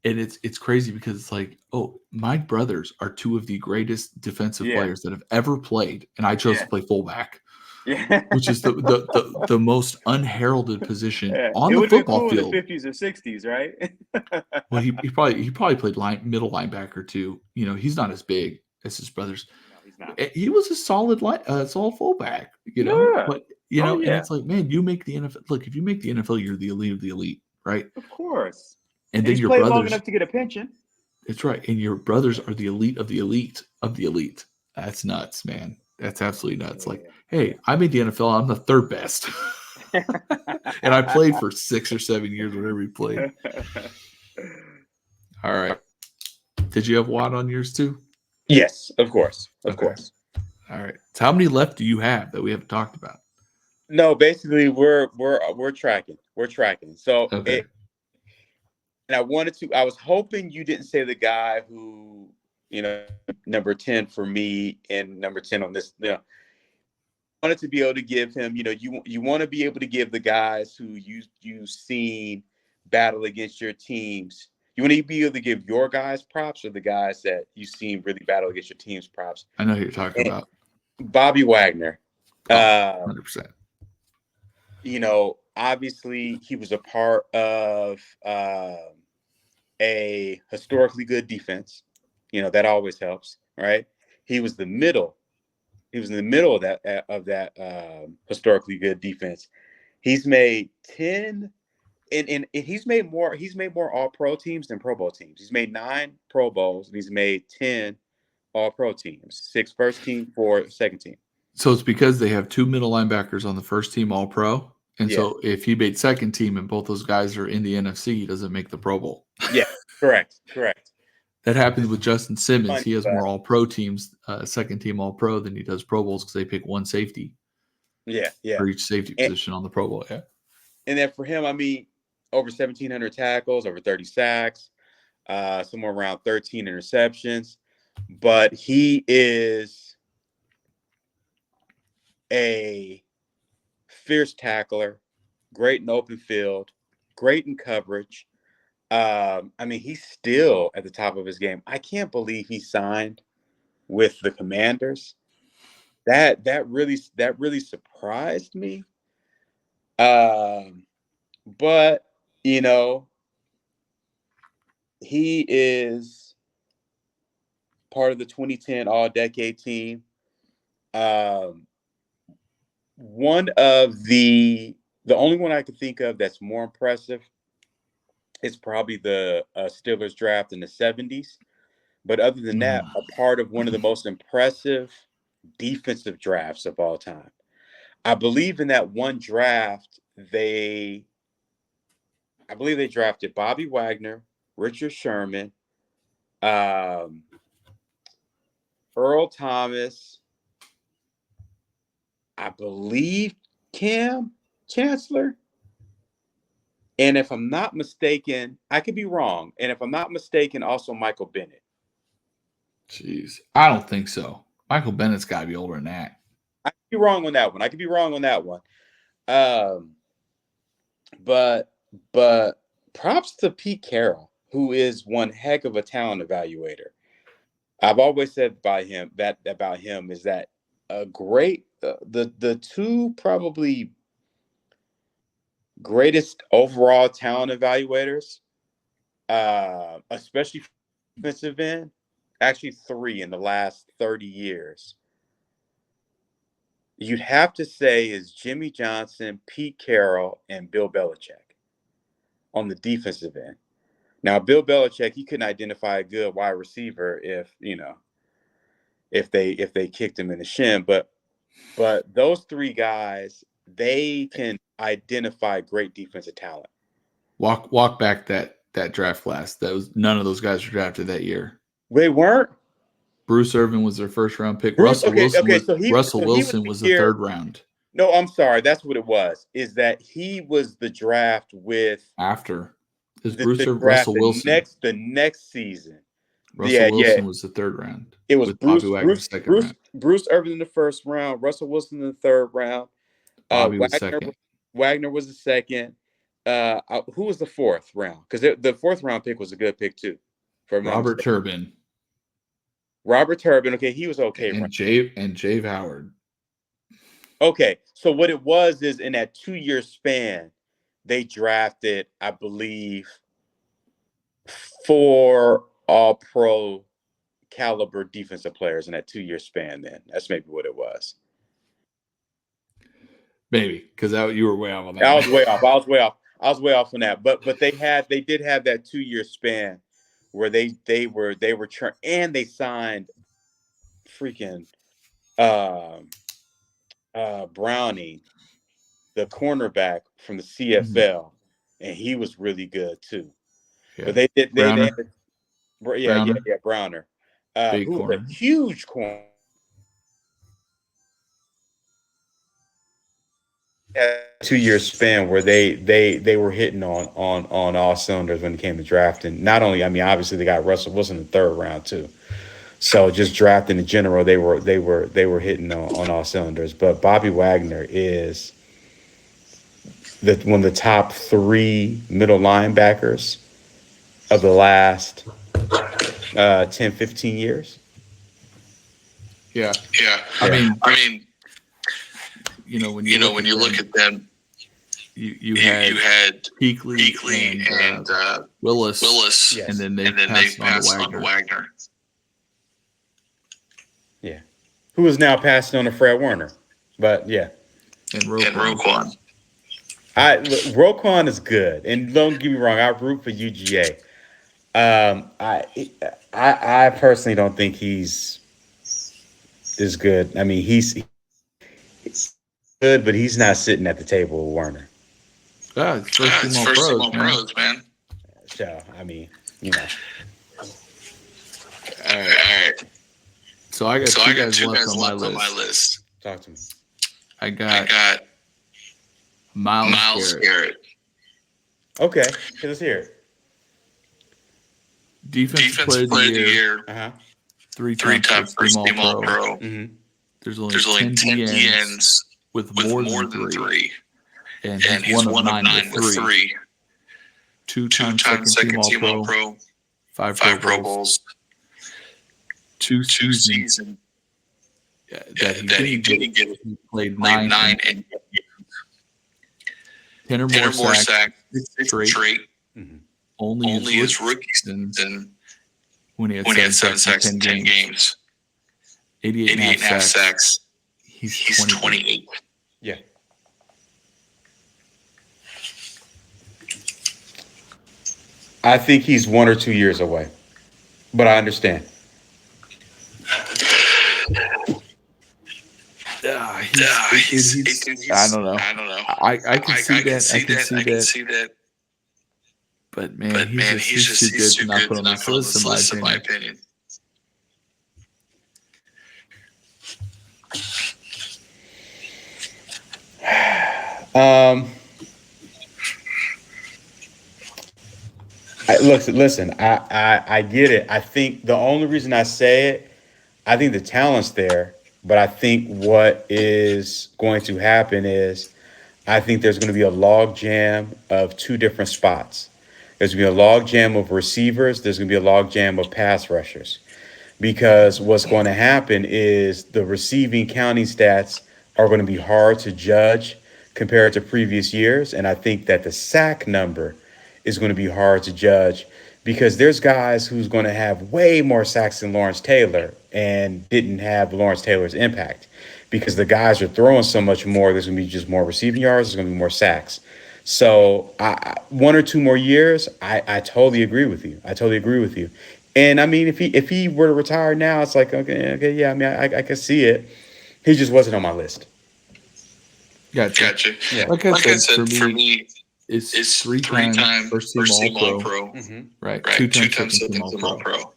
S2: And it's crazy because it's like, oh, my brothers are two of the greatest defensive
S1: Yeah,
S2: players that have ever played, and I chose to
S1: yeah,
S2: play fullback,
S1: yeah.
S2: which is the most unheralded position
S1: Yeah.
S2: on
S1: It
S2: the
S1: would have been
S2: football
S1: cool in the
S2: field.
S1: 50s or 60s, right?
S2: Well, he probably played middle linebacker too. You know, he's not as big as his brothers.
S1: No, he's not.
S2: He was a solid fullback. You know,
S1: Yeah.
S2: but
S1: Oh
S2: and
S1: yeah.
S2: it's like, man, you make the NFL. Look, if you make the NFL, you're the elite of the elite, right?
S1: Of course.
S2: And
S1: And
S2: then
S1: he's
S2: your
S1: played long
S2: brothers.
S1: enough to get a pension.
S2: It's right, and your brothers are the elite of the elite of the elite. That's nuts, man. That's absolutely nuts. Like,
S1: Yeah.
S2: hey, I made the NFL. I'm the third best, and I played for 6 or 7 years, whatever he played. All right. Did you have Watt on yours too?
S1: Yes, of course. Of
S2: Okay.
S1: course.
S2: All right. So how many left do you have that we haven't talked about?
S1: No, basically we're tracking. We're tracking. So
S2: Okay.
S1: it and I was hoping you didn't say the guy who, number 10 for me and number 10 on this, wanted to be able to give him, you want to be able to give the guys who you've seen battle against your teams. You want to be able to give your guys props or the guys that you've seen really battle against your teams props.
S2: I know who you're talking
S1: And
S2: about.
S1: Bobby Wagner.
S2: Oh,
S1: Um,
S2: 100%.
S1: Obviously he was a part of a historically good defense. That always helps, right? He was the middle. He was in the middle of that historically good defense. He's made 10 and he's made more all pro teams than Pro Bowl teams. He's made 9 Pro Bowls and he's made 10 all pro teams, 6 first team, 4 second team.
S2: So it's because they have 2 middle linebackers on the first team All Pro. And
S1: Yeah.
S2: so if he made second team and both those guys are in the NFC, he doesn't make the Pro Bowl.
S1: Yeah. Correct.
S2: That happens with Justin Simmons.
S1: Funny,
S2: He has
S1: but
S2: more All Pro teams, second team All Pro, than he does Pro Bowls because they pick one safety
S1: yeah.
S2: for each safety
S1: And,
S2: position on the Pro Bowl. Yeah.
S1: and then for him, I mean, over 1,700 tackles, over 30 sacks, somewhere around 13 interceptions. But he is a fierce tackler, great in open field, great in coverage. I mean, he's still at the top of his game. I can't believe he signed with the Commanders. That really surprised me. But he is part of the 2010 All-Decade team. One of the only one I could think of that's more impressive is probably the Steelers draft in the 70s. But other than that, a part of one of the most impressive defensive drafts of all time. I believe in that one draft, I believe they drafted Bobby Wagner, Richard Sherman, Earl Thomas, I believe Cam Chancellor. And if I'm not mistaken, I could be wrong. And if I'm not mistaken, also Michael Bennett.
S2: Jeez. I don't think so. Michael Bennett's got to be older than that.
S1: I could be wrong on that one. But props to Pete Carroll, who is one heck of a talent evaluator. I've always said about him is that a great the two probably greatest overall talent evaluators, especially defensive end, actually 3 in the last 30 years. You'd have to say is Jimmy Johnson, Pete Carroll, and Bill Belichick on the defensive end. Now, Bill Belichick, he couldn't identify a good wide receiver if they kicked him in the shin, but those 3 guys, they can identify great defensive talent.
S2: Walk back that draft class. None of those guys were drafted that year.
S1: They weren't.
S2: Bruce Irvin was their first round pick.
S1: Bruce,
S2: Russell Wilson was
S1: so he was
S2: was the
S1: here.
S2: third round.
S1: No, I'm sorry. That's what it was. Is that he was the draft with
S2: After is
S1: the
S2: Bruce
S1: draft
S2: Russell Wilson.
S1: the next season.
S2: Russell Wilson was the third round.
S1: It was
S2: with Bobby Wagner second round.
S1: Bruce Irvin in the first round, Russell Wilson in the third round.
S2: Bobby was second.
S1: Wagner was the second. Who was the fourth round? Because the fourth round pick was a good pick too. For
S2: Robert Turbin.
S1: Robert Turbin. Okay, he was okay.
S2: And Jave Howard.
S1: Okay, so what it was is in that 2-year span, they drafted, I believe, 4 All-Pro caliber defensive players in that 2-year span. Then that's maybe what it was.
S2: Maybe because you were way off on that.
S1: I was way off. I was way off on that. But they did have that 2-year span where they were and they signed freaking Browning, the cornerback from the CFL, and he was really good too.
S2: Yeah.
S1: But they
S2: Browner.
S1: Browner,
S2: Big
S1: who
S2: corner.
S1: was a huge corner. A 2-year span where they were hitting on all cylinders when it came to drafting. Not only, I mean, obviously they got Russell Wilson in the 3rd round too. So just drafting in general, they were hitting on all cylinders. But Bobby Wagner is one of the top 3 middle linebackers of the last 10, 15 years.
S2: Yeah. I mean, when you look at them, you had Peakley and Willis, yes. and then they passed on to Wagner.
S1: Yeah, who is now passing on to Fred Warner, but yeah,
S2: and Roquan.
S1: Roquan is good, and don't get me wrong, I root for UGA. I personally don't think he's as good. I mean, he's good, but he's not sitting at the table with Warner.
S2: Yeah, it's first team all pros, man.
S1: So, I mean,
S2: All right. So I got two guys left on my list.
S1: Talk to me.
S2: I got Myles Garrett.
S1: Okay, let's hear it.
S2: Defensive player of the year. 3-time first team all pro.
S1: Mm-hmm.
S2: There's only 10 DNs with more than 3. And he's one of 9 with 3. 2-time second team all pro. 5 Pro Bowls. 2 seasons that he didn't get. He played 9 and 10 or more sacks straight.
S1: Mm-hmm.
S2: Only his rookie season when he had 7 sacks in 10 games. 88.5 sacks. He's 28.
S1: Yeah. I think he's 1 or 2 years away, but I understand.
S2: I don't know. I can see that. But man, he's too good to not put on this list, in my opinion.
S1: Listen. I get it. I think the only reason I say it, I think the talent's there, but I think what is going to happen is, I think there's going to be a log jam of 2 different spots. There's going to be a log jam of receivers. There's going to be a log jam of pass rushers, because what's going to happen is the receiving counting stats are going to be hard to judge compared to previous years, and I think that the sack number is going to be hard to judge, because there's guys who's going to have way more sacks than Lawrence Taylor and didn't have Lawrence Taylor's impact, because the guys are throwing so much more. There's going to be just more receiving yards. There's going to be more sacks. So 1 or 2 more years, I totally agree with you. And I mean, if he were to retire now, it's like, okay, yeah. I mean, I can see it. He just wasn't on my list.
S2: Gotcha.
S1: Yeah.
S2: Like I said, for me, it's 3-time first team all pro.
S1: Mm-hmm.
S2: Right. 2-time second team all pro.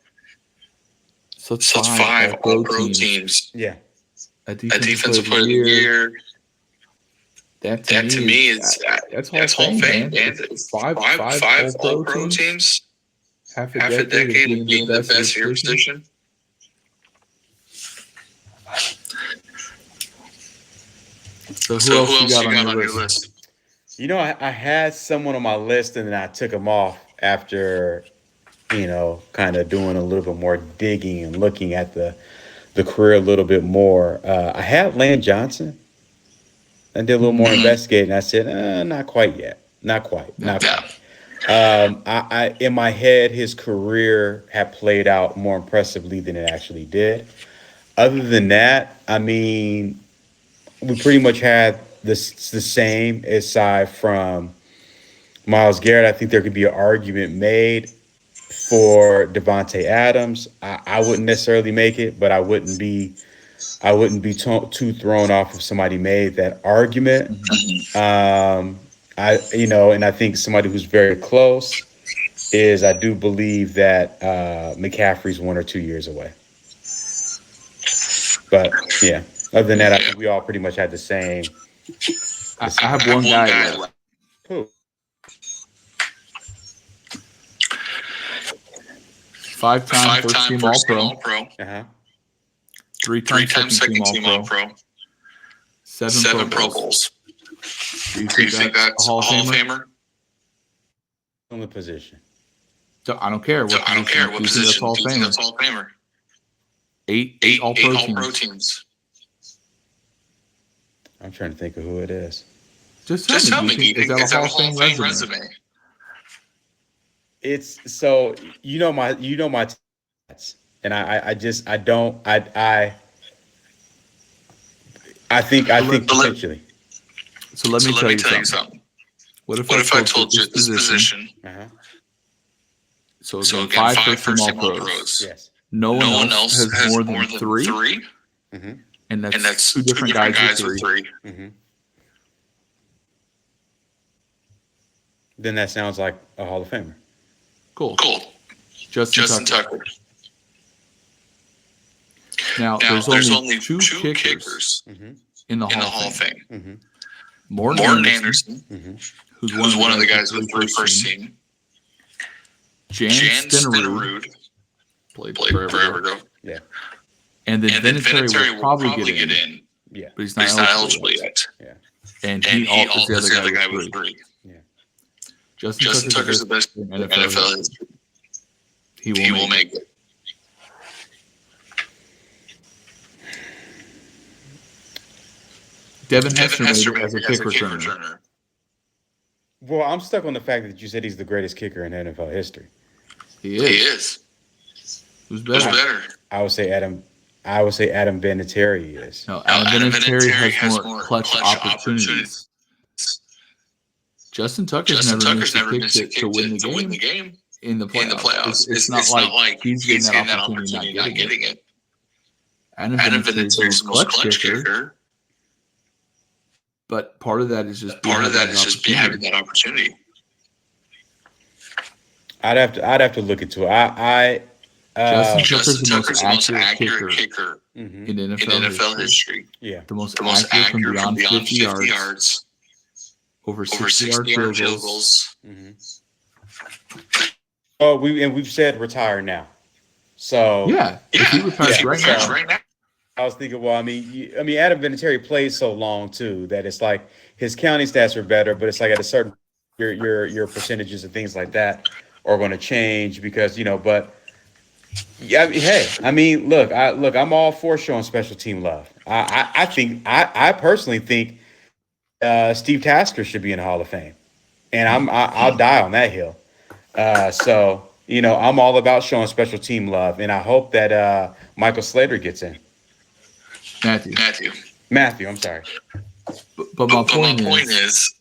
S2: So it's 5 all pro teams.
S1: Yeah.
S2: A defensive player of the year. That to me is that's Hall of Fame, man. It's 5 all pro teams. Half a decade of being the best of your position.
S3: So who else you got on your list?
S1: I had someone on my list and then I took him off after, kind of doing a little bit more digging and looking at the career a little bit more. I had Lane Johnson. I did a little more investigating. I said, not quite yet. Not quite.
S2: Yeah.
S1: Not quite. I in my head, his career had played out more impressively than it actually did. Other than that, I mean, we pretty much had the same aside from Miles Garrett. I think there could be an argument made for Devonte Adams. I wouldn't necessarily make it, but I wouldn't be too thrown off if somebody made that argument. And I think somebody who's very close is I do believe that McCaffrey's 1 or 2 years away. But yeah, other than that, I think we all pretty much had the same.
S2: I have one guy left.
S1: Who?
S2: 5-time first team All-Pro.
S1: Uh-huh.
S2: 3-time second team All-Pro. 7 Pro Bowls. Do you think that's a Hall of Famer?
S1: On the position.
S2: So I don't care. What position.
S3: Do you think that's Hall of Famer?
S2: 8 All-Pro
S3: teams.
S1: I'm trying to think of who it is.
S2: Just tell me. Is that a Hall of Fame resume?
S1: It's so my stats, and I think potentially.
S2: So let me tell you something. What if I told you this position?
S1: Uh-huh.
S2: So again, 5 first team All-Pros.
S1: Yes.
S2: No one else has more than 3.
S1: Mm-hmm.
S2: And that's 2 different guys with 3.
S1: Mm-hmm. Then that sounds like a Hall of Famer.
S2: Cool. Justin Tucker. Now there's only 2 kickers in the Hall of Fame.
S1: Mm-hmm.
S2: Morton Anderson,
S3: who's one of the guys with 3 first team.
S2: Jan Stenerud played forever ago.
S1: Yeah.
S2: And then Vinatieri will probably get in.
S1: Yeah.
S2: But he's not eligible yet.
S1: Yeah.
S2: And he is the other guy with 3.
S1: Yeah.
S2: Justin Tucker's the best in NFL history. He will make it. Devin Hester made it as a kick returner.
S1: Well, I'm stuck on the fact that you said he's the greatest kicker in NFL history.
S2: He is. Who's better?
S1: I would say Adam Vinatieri is.
S2: No, Adam Vinatieri has more clutch opportunities. Justin Tucker's never missed a kick to win the game in the playoffs. It's not like he's getting that opportunity not getting it. Adam Vinatieri's the most clutch kicker. But part of that is just having that opportunity.
S1: I'd have to look into it.
S2: Justin Tucker's the most accurate kicker in NFL history.
S1: Yeah,
S2: the most accurate from beyond 50 yards. Over 60-yard field goals.
S1: Mm-hmm. Oh, we've said retire now. So
S2: yeah, if he retires right now.
S1: I was thinking, well, I mean, Adam Vinatieri played so long too that it's like his counting stats are better, but it's like at a certain your percentages and things like that are going to change because But yeah, hey, I mean, look, I'm all for showing special team love. I personally think Steve Tasker should be in the Hall of Fame, and I'll die on that hill. So I'm all about showing special team love, and I hope that Michael Slater gets in.
S2: Matthew,
S1: I'm sorry.
S2: But my point is,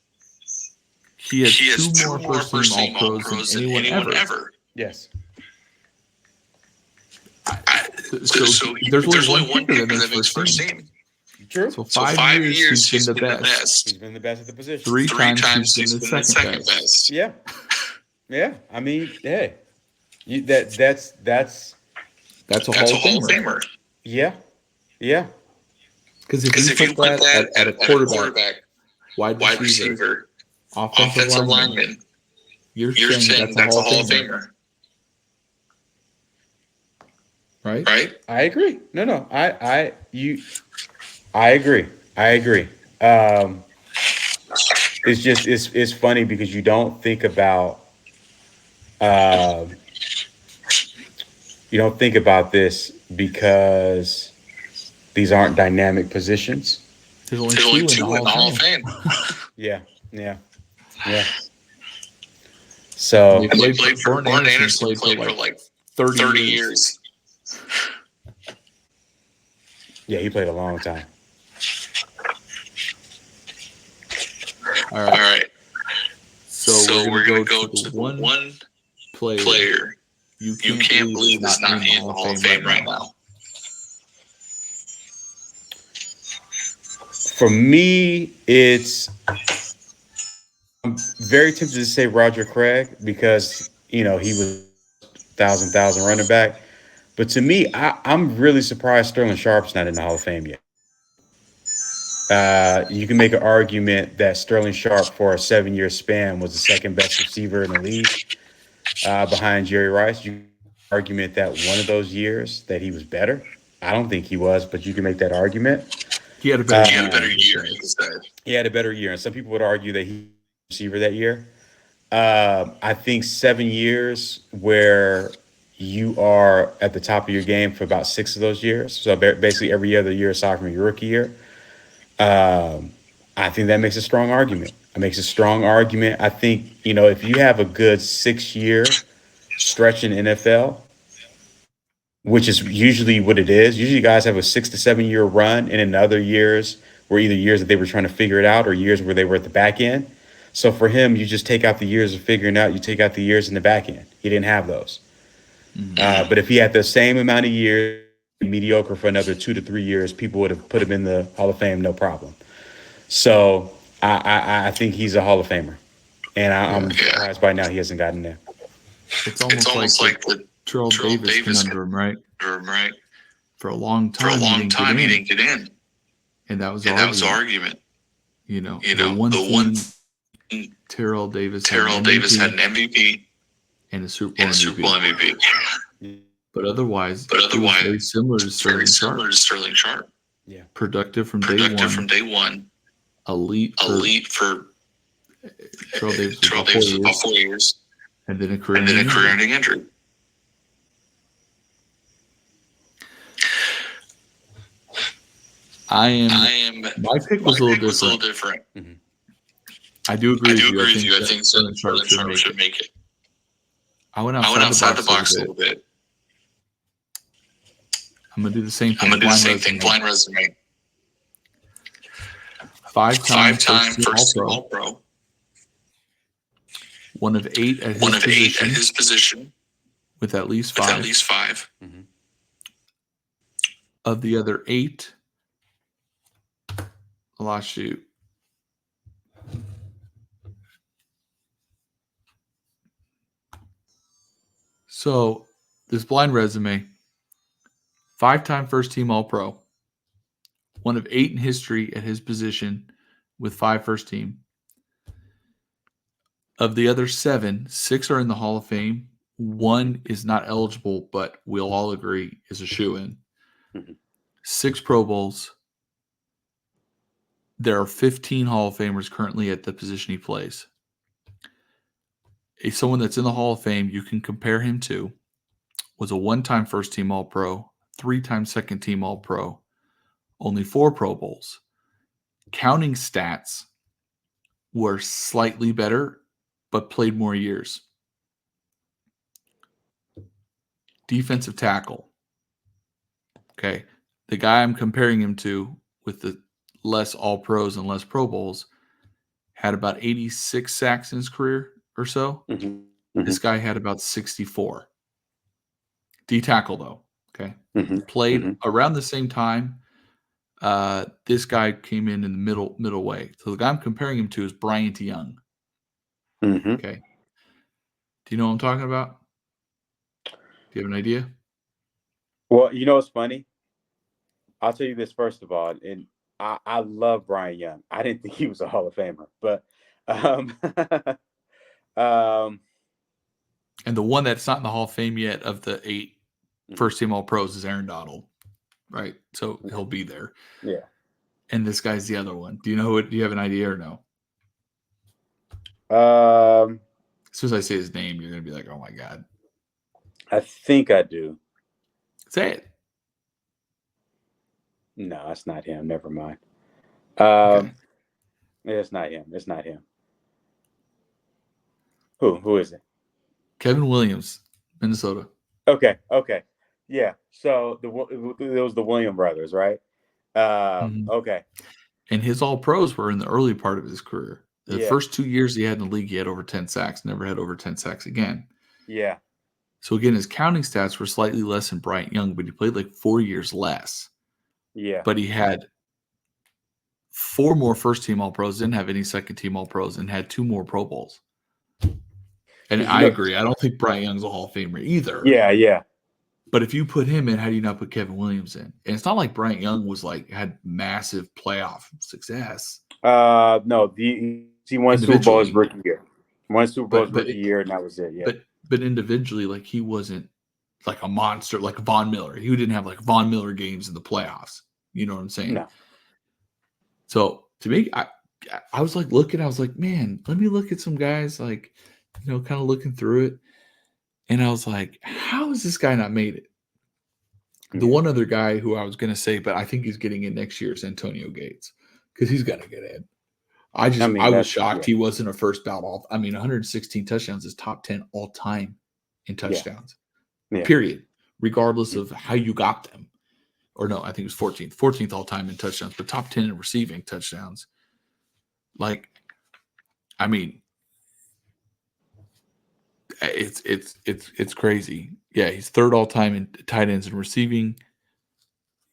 S2: he has 2 more first team All-Pros than anyone ever.
S1: Yes.
S2: So there's only one kicker that makes first team.
S1: True.
S2: So 5 years he's been the best.
S1: He's been the best at the position.
S2: 3 times he's been the second best.
S1: Yeah. Yeah. I mean, hey, that's a
S2: Hall of Famer.
S1: Yeah. Yeah.
S2: Because if you put that at a quarterback, wide receiver, offensive lineman, you're saying that's a Hall of Famer. Right?
S1: I agree. No. I agree. it's funny because uh, you don't think about this because these aren't dynamic positions.
S2: There's only
S3: There's only
S2: two in the
S3: two in the
S2: Hall
S3: Hall
S2: of
S3: of
S2: Fame.
S1: Yeah, yeah, yeah.
S2: They
S1: So
S3: And they
S2: played
S3: played
S2: for
S3: for
S2: Gordon
S3: Gordon
S2: Anderson.
S3: Anderson,
S2: Played for
S3: played for
S2: like
S3: like
S2: 30
S3: 30
S2: years.
S3: years.
S1: yeah, he played a long time.
S2: All
S3: All
S2: right.
S3: right.
S2: So
S3: So
S2: we're
S3: we're
S2: gonna
S3: gonna
S2: go
S3: go
S2: to
S3: to
S2: the
S3: the
S2: one
S3: one
S2: player
S3: player
S2: you
S3: you
S2: can't
S3: can't
S2: believe is
S3: believe is
S2: not
S3: not
S2: in the
S3: in the
S2: Hall of
S3: Hall of
S2: Fame right
S3: Fame right
S2: now.
S3: now.
S1: For me, I'm very tempted to say Roger Craig because he was thousand running back. But to me, I'm really surprised Sterling Sharp's not in the Hall of Fame yet. You can make an argument that Sterling Sharp, for a 7-year span, was the second best receiver in the league, behind Jerry Rice. You can make an argument that one of those years that he was better. I don't think he was, but you can make that argument.
S2: He had a better
S3: He had
S2: year,
S3: a better
S2: you could
S3: year,
S2: say.
S3: he said.
S1: He had a better year, and some people would argue that he was a receiver that year. I think 7 years where you are at the top of your game for about 6 of those years. So basically every other year aside from your rookie year. I think that makes a strong argument. It makes a strong argument. I think, if you have a good 6 year stretch in NFL, which is usually what it is, usually guys have a 6 to 7 year run, and in other years were either years that they were trying to figure it out or years where they were at the back end. So for him, you just take out the years of figuring out, you take out the years in the back end. He didn't have those. But if he had the same amount of years, mediocre for another 2 to 3 years, people would have put him in the Hall of Fame, no problem. So I think he's a Hall of Famer, and I'm
S2: Yeah.
S1: surprised by now he hasn't gotten there.
S2: It's
S3: It's
S2: almost
S3: almost
S2: like
S3: like
S2: the
S3: the
S2: Terrell
S3: Terrell
S2: Davis
S3: Davis
S2: conundrum, right?
S3: conundrum, right?
S2: For a long
S3: For a
S2: time, he
S3: long
S2: didn't get
S3: time, he
S2: in.
S3: didn't get in.
S2: And that was the
S3: And that was the
S2: argument.
S3: argument.
S2: The one
S3: The one
S2: thing Terrell Davis had
S3: Terrell
S2: an
S3: Davis had
S2: MVP
S3: an MVP
S2: and a Super Bowl
S3: and a Super Bowl
S2: MVP.
S3: MVP.
S2: But otherwise,
S3: But
S2: he was very
S3: otherwise,
S2: similar to
S3: very
S2: Sterling
S3: similar
S2: Sharp.
S3: to Sterling Sharp.
S1: Yeah.
S2: Productive from day
S3: Productive
S2: one.
S3: from day one.
S2: Elite for Terrell Davis was
S3: Terrell
S2: about
S3: Davis
S2: 4
S3: was about
S2: years.
S3: 4 years.
S2: And then a
S3: And then a
S2: career-ending injury.
S3: career-ending injury.
S2: My pick was a little different.
S1: Mm-hmm.
S2: I do agree
S3: I
S2: with
S3: do
S2: you.
S3: agree with you. I
S2: that
S3: think
S2: Sterling Sharp
S3: Sterling Sharp
S2: should make it.
S3: should make it.
S2: I went
S3: I went
S2: outside
S3: outside the box a little bit.
S2: I'm going to do the same thing.
S3: I'm gonna do the
S2: Blind
S3: same thing.
S2: resume.
S3: Blind resume.
S2: 5-time
S3: Five-time
S2: first-team
S3: first team
S2: All-Pro.
S3: All-Pro.
S2: One of 8 at
S3: One
S2: his
S3: of 8
S2: position
S3: at his position
S2: with at least
S3: with
S2: 5.
S3: at least 5.
S1: Mm-hmm.
S2: Of the other 8, shoot. So this blind resume, 5-time first-team All-Pro, one of 8 in history at his position with 5 first-team. Of the other 7, 6 are in the Hall of Fame. 1 is not eligible, but we'll all agree is a shoo-in.
S1: Mm-hmm.
S2: 6 Pro Bowls. There are 15 Hall of Famers currently at the position he plays. Someone that's in the Hall of Fame you can compare him to was a 1-time first-team All-Pro, 3-time second-team All-Pro, only 4 Pro Bowls. Counting stats were slightly better, but played more years. Defensive tackle. Okay. The guy I'm comparing him to with the less All-Pros and less Pro Bowls had about 86 sacks in his career or so.
S1: Mm-hmm. Mm-hmm.
S2: This guy had about 64. D-tackle, though. Okay.
S1: Mm-hmm.
S2: Played around the same time. This guy came in the middle way. So the guy I'm comparing him to is Bryant Young.
S1: Mm-hmm.
S2: Okay. Do you know what I'm talking about? Do you have an idea?
S1: Well, what's funny? I'll tell you this first of all, and I love Brian Young. I didn't think he was a Hall of Famer, but
S2: and the one that's not in the Hall of Fame yet of the 8 first-team All-Pros is Aaron Donald, right? So he'll be there.
S1: Yeah.
S2: And this guy's the other one. Do you know do you have an idea or no?
S1: Um,
S2: As soon as I say his name, you're gonna be like, "Oh my god!"
S1: I think I do.
S2: Say it.
S1: No, it's not him. Never mind.
S2: Okay.
S1: It's not him. It's not him. Who? Who is it?
S2: Kevin Williams, Minnesota.
S1: Okay. Okay. Yeah. So it was the William brothers, right?
S2: Mhm.
S1: Okay.
S2: And his All Pros were in the early part of his career. The
S1: Yeah.
S2: first 2 years he had in the league, he had over 10 sacks. Never had over 10 sacks again.
S1: Yeah.
S2: So again, his counting stats were slightly less than Bryant Young, but he played like 4 years less.
S1: Yeah.
S2: But he had 4 more first team All Pros, didn't have any second team All Pros, and had 2 more Pro Bowls. And
S1: Because
S2: I agree. I don't think Bryant Young's a Hall of Famer either.
S1: Yeah. Yeah.
S2: But if you put him in, how do you not put Kevin Williams in? And it's not like Bryant Young was like had massive playoff success.
S1: No. He won Super Bowl his
S2: Individually.
S1: rookie year. Won Super Bowl his
S2: But
S1: rookie year, and that was it. Yeah.
S2: but individually, like he wasn't like a monster like Von Miller. He didn't have like Von Miller games in the playoffs. You know what I'm saying?
S1: No.
S2: So to me, I was like looking, I was like, man, let me look at some guys, like, kind of looking through it. And I was like, how has this guy not made it? The one other guy who I was going to say, but I think he's getting in next year is Antonio Gates because he's going to get in. I was shocked he wasn't a first ballot. 116 touchdowns is top 10 all time in touchdowns.
S1: Yeah.
S2: Period. Regardless of how you got them. Or no, I think it was 14th all time in touchdowns, but top 10 in receiving touchdowns. Like, I mean, it's crazy. Yeah, he's third all time in tight ends and receiving,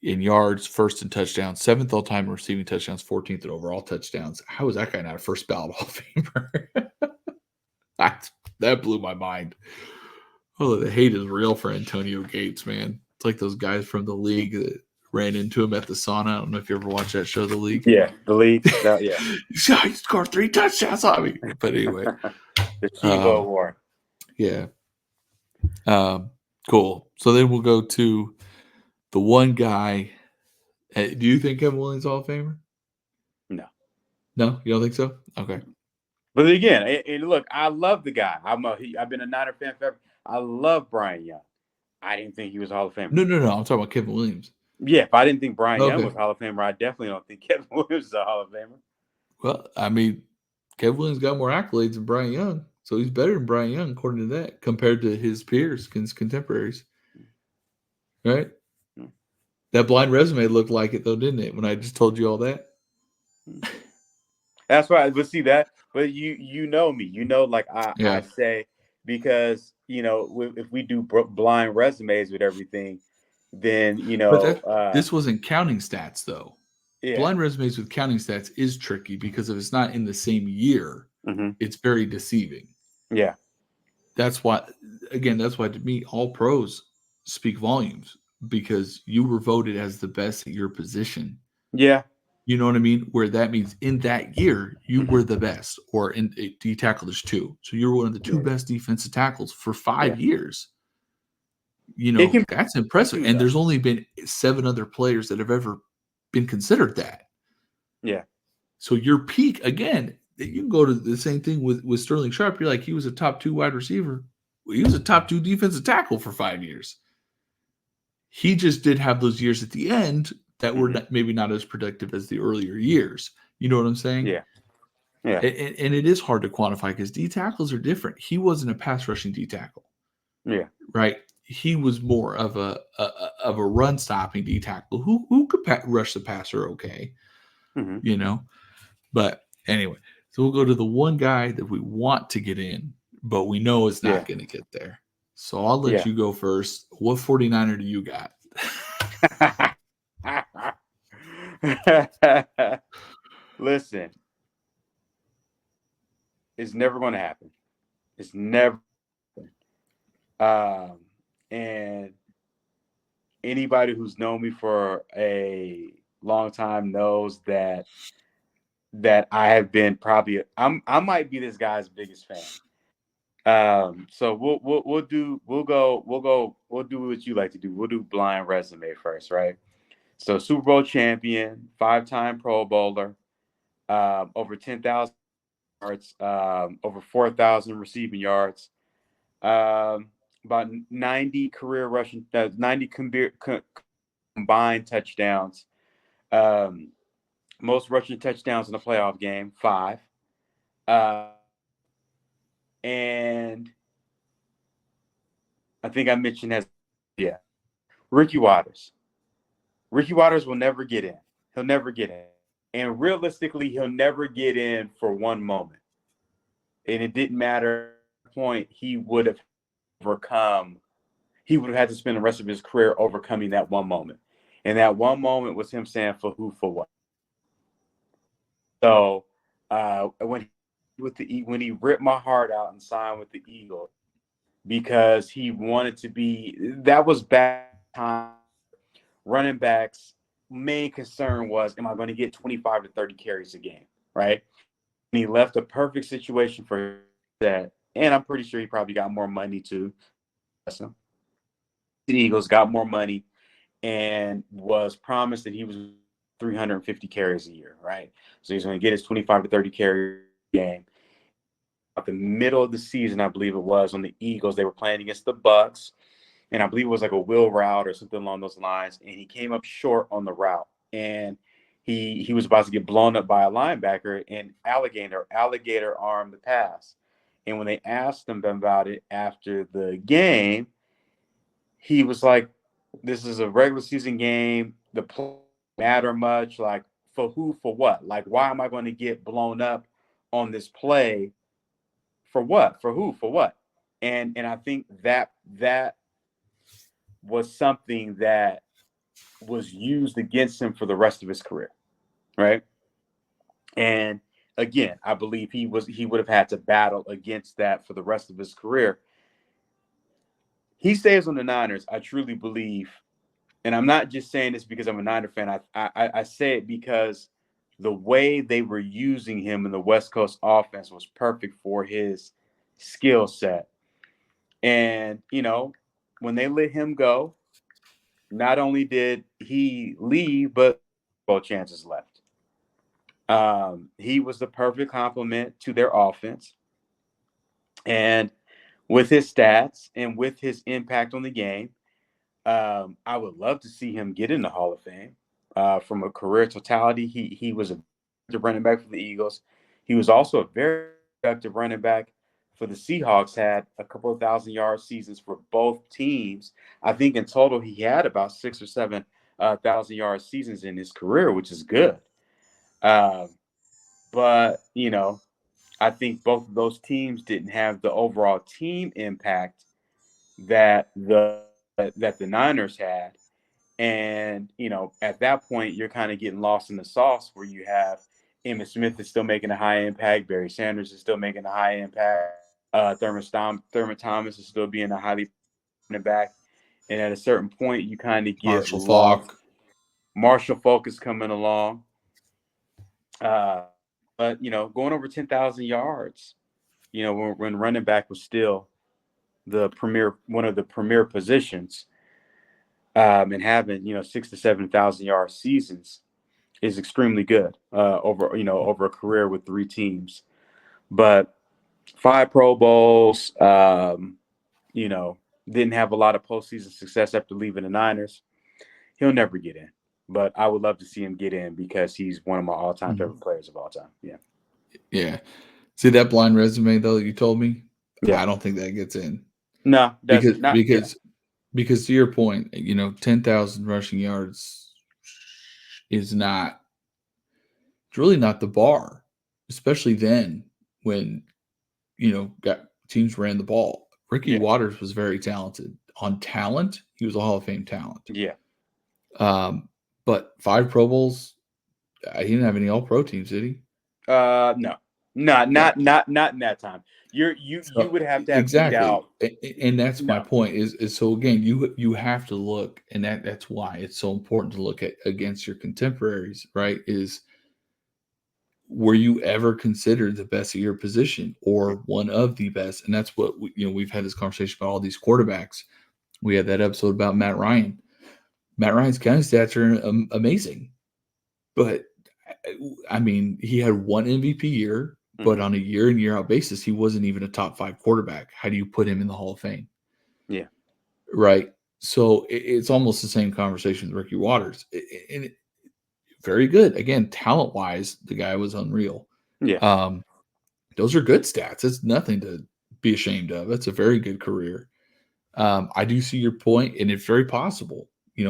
S2: in yards, first in touchdowns, 7th all time in receiving touchdowns, 14th in overall touchdowns. How is that guy not a first ballot Hall of Famer? That blew my mind. Oh, the hate is real for Antonio Gates, man. It's like those guys from the league that ran into him at the sauna. I don't know if you ever watched that show, The League.
S1: Yeah, The League. Yeah.
S2: He scored 3 touchdowns on me. But anyway.
S1: The Chivo Award.
S2: Yeah. Cool. So then we'll go to the one guy. Do you think Kevin Williams Hall of Famer?
S1: No.
S2: No? You don't think so? Okay.
S1: But again, and look, I love the guy. I've been a Niner fan forever. I love Bryant Young. I didn't think he was a Hall of Famer.
S2: No. I'm talking about Kevin Williams.
S1: Yeah, if I didn't think Bryant Young was a Hall of Famer, I definitely don't think Kevin Williams is a Hall of Famer.
S2: Well, I mean, Kevin Williams got more accolades than Bryant Young. So he's better than Bryant Young, according to that, compared to his peers, his contemporaries. Right? That blind resume looked like it, though, didn't it, when I just told you all that?
S1: That's why. But see that. But you know me. Like I say, because if we do blind resumes with everything, then
S2: But this wasn't counting stats, though.
S1: Yeah.
S2: Blind resumes with counting stats is tricky because if it's not in the same year, it's very deceiving.
S1: Yeah.
S2: That's why to me, all pros speak volumes because you were voted as the best at your position.
S1: Yeah.
S2: You know what I mean? Where that means in that year, you were the best, or in D tackle, there's 2. So you're one of the 2 best defensive tackles for 5 years. That's impressive. And there's only been 7 other players that have ever been considered that.
S1: Yeah.
S2: So your peak, again, you can go to the same thing with Sterling Sharp. You're like, he was a top 2 wide receiver. Well, he was a top 2 defensive tackle for 5 years. He just did have those years at the end that were maybe not as productive as the earlier years. You know what I'm saying?
S1: Yeah. Yeah.
S2: And it is hard to quantify because D tackles are different. He wasn't a pass rushing D tackle.
S1: Yeah.
S2: Right. He was more of a run stopping D tackle who could rush the passer. Okay. But anyway, so we'll go to the one guy that we want to get in, but we know it's not going to get there. So I'll let you go first. What 49er do you got?
S1: Listen, it's never going to happen. It's never. And anybody who's known me for a long time knows that I have been probably I might be this guy's biggest fan. So we'll do what you like to do. We'll do blind resume first, right? So Super Bowl champion, 5-time Pro Bowler, over 10,000 yards, over 4,000 receiving yards, about 90 career rushing, 90 combined touchdowns. Most rushing touchdowns in a playoff game, 5. And I think I mentioned Ricky Waters. Ricky Waters will never get in. He'll never get in. And realistically, he'll never get in for one moment. And it didn't matter at the point he would have had to spend the rest of his career overcoming that one moment. And that one moment was him saying, for who, for what. So when he ripped my heart out and signed with the Eagles, because he wanted to be, that was back time. Running backs' main concern was, am I going to get 25 to 30 carries a game, right? And he left a perfect situation for that. And I'm pretty sure he probably got more money too. The Eagles got more money and was promised that he was 350 carries a year, right? So he's going to get his 25 to 30 carry game. At the middle of the season, I believe it was, on the Eagles, they were playing against the Bucks. And I believe it was like a wheel route or something along those lines. And he came up short on the route. And he was about to get blown up by a linebacker, and alligator armed the pass. And when they asked him about it after the game, he was like, this is a regular season game. The play matter much. Like, for who, for what? Like, why am I going to get blown up on this play? For what? For who? For what? And I think that was something that was used against him for the rest of his career, right? And again, I believe he would have had to battle against that for the rest of his career. He stays on the Niners, I truly believe, and I'm not just saying this because I'm a Niner fan. I say it because the way they were using him in the West Coast offense was perfect for his skill set. And, when they let him go, not only did he leave, but both chances left. He was the perfect complement to their offense. And with his stats and with his impact on the game, I would love to see him get in the Hall of Fame. From a career totality, he was a running back for the Eagles. He was also a very productive running back for the Seahawks, had a couple of 1,000-yard seasons for both teams. I think in total he had about 6 or 7 1,000-yard seasons in his career, which is good. But, I think both of those teams didn't have the overall team impact that the Niners had. And, at that point, you're kind of getting lost in the sauce where you have Emmitt Smith is still making a high impact. Barry Sanders is still making a high impact. Thurman Thomas is still being a highly running back. And at a certain point, you kind of get
S2: Marshall
S1: lost.
S2: Faulk.
S1: Marshall Faulk is coming along. But, going over 10,000 yards, when running back was still one of the premier positions, and having, 6 to 7,000 yard seasons is extremely good over a career with 3 teams. But 5 Pro Bowls, didn't have a lot of postseason success after leaving the Niners. He'll never get in, but I would love to see him get in because he's one of my all-time favorite players of all time. Yeah.
S2: Yeah. See that blind resume though you told me?
S1: Yeah.
S2: I don't think that gets in.
S1: No, doesn't.
S2: Because to your point, 10,000 rushing yards is not, it's really not the bar, especially then when, teams ran the ball. Ricky Waters was very talented. On talent, he was a Hall of Fame talent.
S1: Yeah.
S2: But 5 Pro Bowls, he didn't have any All-Pro teams, did he?
S1: No. Not in that time. You would have to have
S2: exactly
S1: beat out.
S2: And that's my point is so again you have to look, and that's why it's so important to look at against your contemporaries, right? Is were you ever considered the best of your position or one of the best? And that's what we've had this conversation about all these quarterbacks. We had that episode about Matt Ryan. Matt Ryan's counting stats are amazing, but I mean, he had one MVP year but on a year in, year out basis, he wasn't even a top 5 quarterback. How do you put him in the Hall of Fame?
S1: Yeah.
S2: Right. So it's almost the same conversation with Ricky Waters. And very good. Again, talent wise, the guy was unreal.
S1: Yeah.
S2: Those are good stats. It's nothing to be ashamed of. That's a very good career. I do see your point, and it's very possible,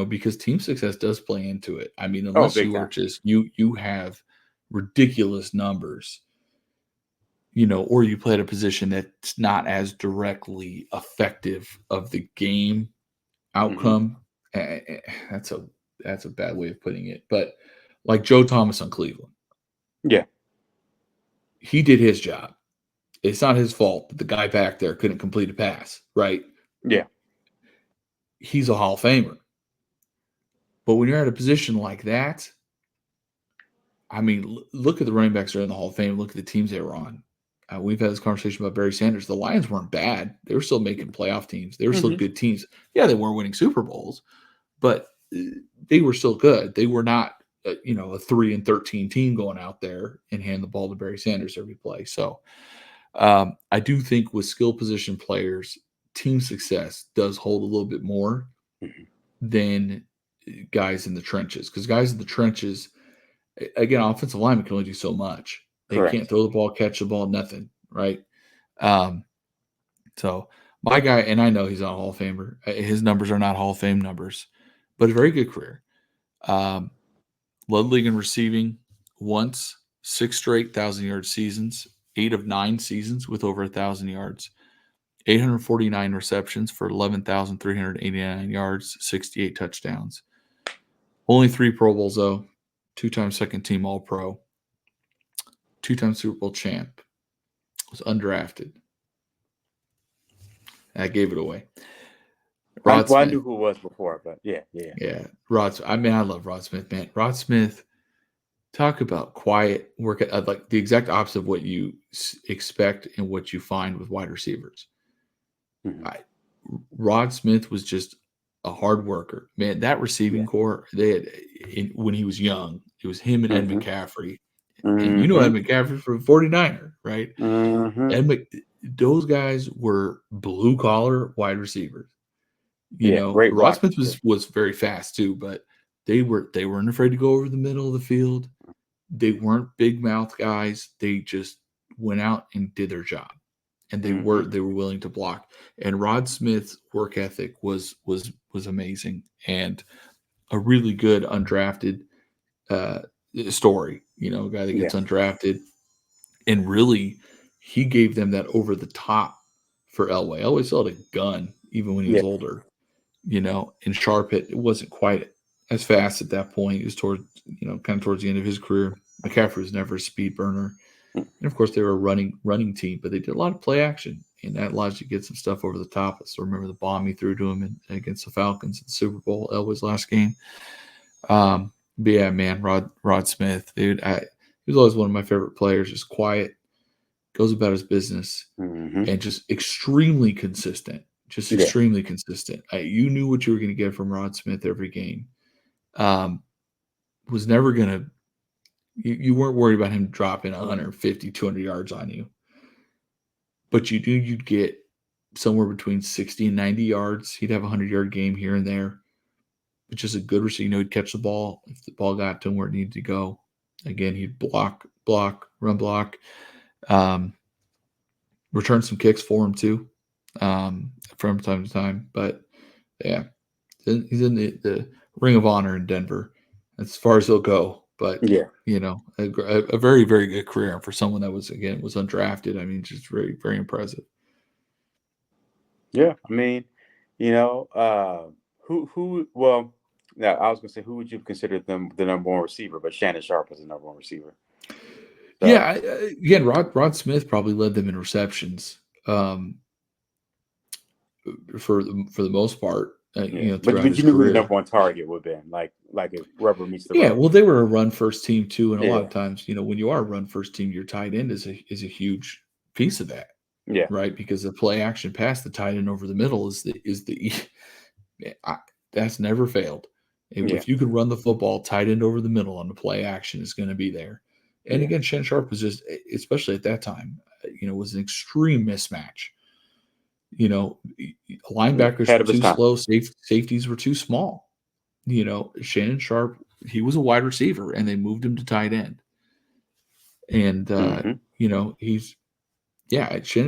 S2: because team success does play into it. I mean,
S1: Oh,
S2: unless
S1: big
S2: you are
S1: time.
S2: just you have ridiculous numbers, or you play at a position that's not as directly effective of the game outcome. That's a bad way of putting it, but like Joe Thomas on Cleveland,
S1: Yeah.
S2: he did his job. It's not his fault that the guy back there couldn't complete a pass, right?
S1: Yeah.
S2: He's a Hall of Famer. But when you're at a position like that, I mean, look at the running backs that are in the Hall of Fame. Look at the teams they were on. We've had this conversation about Barry Sanders. The Lions weren't bad. They were still making playoff teams. They were still good teams. Yeah, they weren't winning Super Bowls, but they were still good. They were not, a 3-13 team going out there and hand the ball to Barry Sanders every play. So I do think with skill position players, team success does hold a little bit more than guys in the trenches, because guys in the trenches, again, offensive linemen can only do so much. They
S1: Correct.
S2: can't throw the ball, catch the ball, nothing, right? So my guy, and I know he's not a Hall of Famer. His numbers are not Hall of Fame numbers, but a very good career. Led league in receiving once, 6 straight 1,000-yard seasons, 8 of 9 seasons with over 1,000 yards, 849 receptions for 11,389 yards, 68 touchdowns. Only 3 Pro Bowls, though. 2-time second-team All-Pro. 2-time Super Bowl champ. Was undrafted. I gave it away.
S1: Rod Smith. I knew who it was before, but yeah.
S2: I love Rod Smith, man. Rod Smith, talk about quiet work. Like the exact opposite of what you expect and what you find with wide receivers. Rod Smith was just a hard worker, man. That receiving core, they had when he was young, it was him and Ed McCaffrey, and Ed McCaffrey from 49er, right? Those guys were blue collar wide receivers.
S1: Great
S2: Rod Smith was very fast too, but they weren't afraid to go over the middle of the field. They weren't big mouth guys. They just went out and did their job. And they were willing to block. And Rod Smith's work ethic was amazing, and a really good undrafted story. A guy that gets undrafted, and really he gave them that over the top for Elway. Elway still had a gun even when he was older, and sharp. It wasn't quite as fast at that point. It was kind of towards the end of his career. McCaffrey was never a speed burner. And of course, they were a running team, but they did a lot of play action, and that allows you to get some stuff over the top. I still remember the bomb he threw to him against the Falcons in the Super Bowl, Elway's last game. But yeah, man, Rod Smith, dude, he was always one of my favorite players. Just quiet, goes about his business, and just extremely consistent. Extremely consistent. You knew what you were going to get from Rod Smith every game. Was never going to. You weren't worried about him dropping 150, 200 yards on you. But you knew you'd get somewhere between 60 and 90 yards. He'd have a 100-yard game here and there. But just a good receiver. He'd catch the ball if the ball got to him where it needed to go. Again, he'd block, run block. Return some kicks for him too, from time to time. But, yeah, he's in the Ring of Honor in Denver. That's as far as he'll go. But, a very, very good career for someone that was undrafted. I mean, just very, very impressive.
S1: Yeah. I mean, well, now I was going to say, who would you consider the number one receiver? But Shannon Sharp was the number one receiver.
S2: So, yeah. Again, Rod Smith probably led them in receptions for the most part.
S1: But you knew who the number one target would have been, like if rubber meets the road.
S2: Yeah, well, they were a run first team too, and a lot of times, when you are a run first team, your tight end is a huge piece of that.
S1: Yeah,
S2: right, because the play action pass, the tight end over the middle that's never failed. If you can run the football, tight end over the middle on the play action is going to be there. And
S1: Yeah.
S2: again, Shannon Sharp was just, especially at that time, was an extreme mismatch. Linebackers
S1: Ahead
S2: were
S1: of his
S2: too
S1: time.
S2: slow, safeties were too small. Shannon Sharp, he was a wide receiver, and they moved him to tight end. And Shannon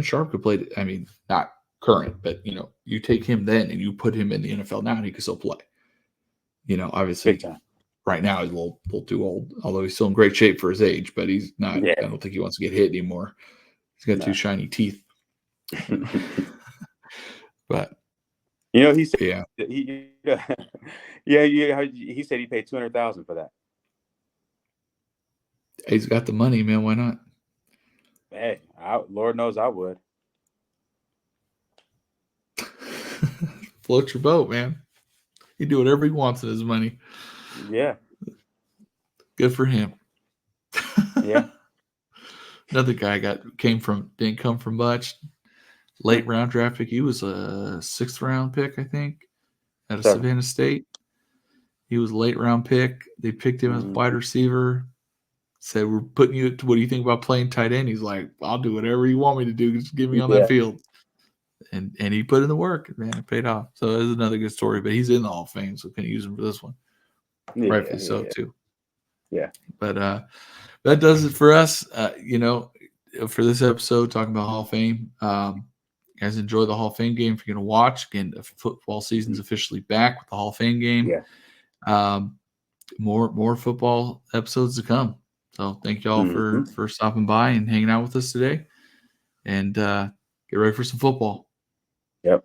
S2: Sharp could play. I mean, not current, but you take him then and you put him in the NFL now, and he could still play. Obviously,
S1: Big time.
S2: right now he's a little too old, although he's still in great shape for his age. But he's not.
S1: Yeah.
S2: I don't think he wants to get hit anymore. He's got too shiny teeth. But
S1: he said,
S2: yeah,
S1: he said he paid $200,000 for that.
S2: he's got the money, man. Why not?
S1: Hey, Lord knows I would.
S2: Float your boat, man. He do whatever he wants with his money.
S1: Yeah.
S2: Good for him.
S1: Yeah.
S2: Another guy didn't come from much. Late round draft pick. He was a 6th round pick, I think, out of Savannah State. He was a late round pick. They picked him as wide receiver. Said, we're putting you. What do you think about playing tight end? He's like, I'll do whatever you want me to do. Just get me on that field. And he put in the work, man. It paid off. So it's another good story. But he's in the Hall of Fame, so can use him for this one. Rightfully so too.
S1: Yeah.
S2: But that does it for us. For this episode, talking about Hall of Fame. Guys, enjoy the Hall of Fame game. If you're going to watch, again, the football season's officially back with the Hall of Fame game.
S1: Yeah.
S2: More football episodes to come. So thank you all for stopping by and hanging out with us today. And get ready for some football.
S1: Yep.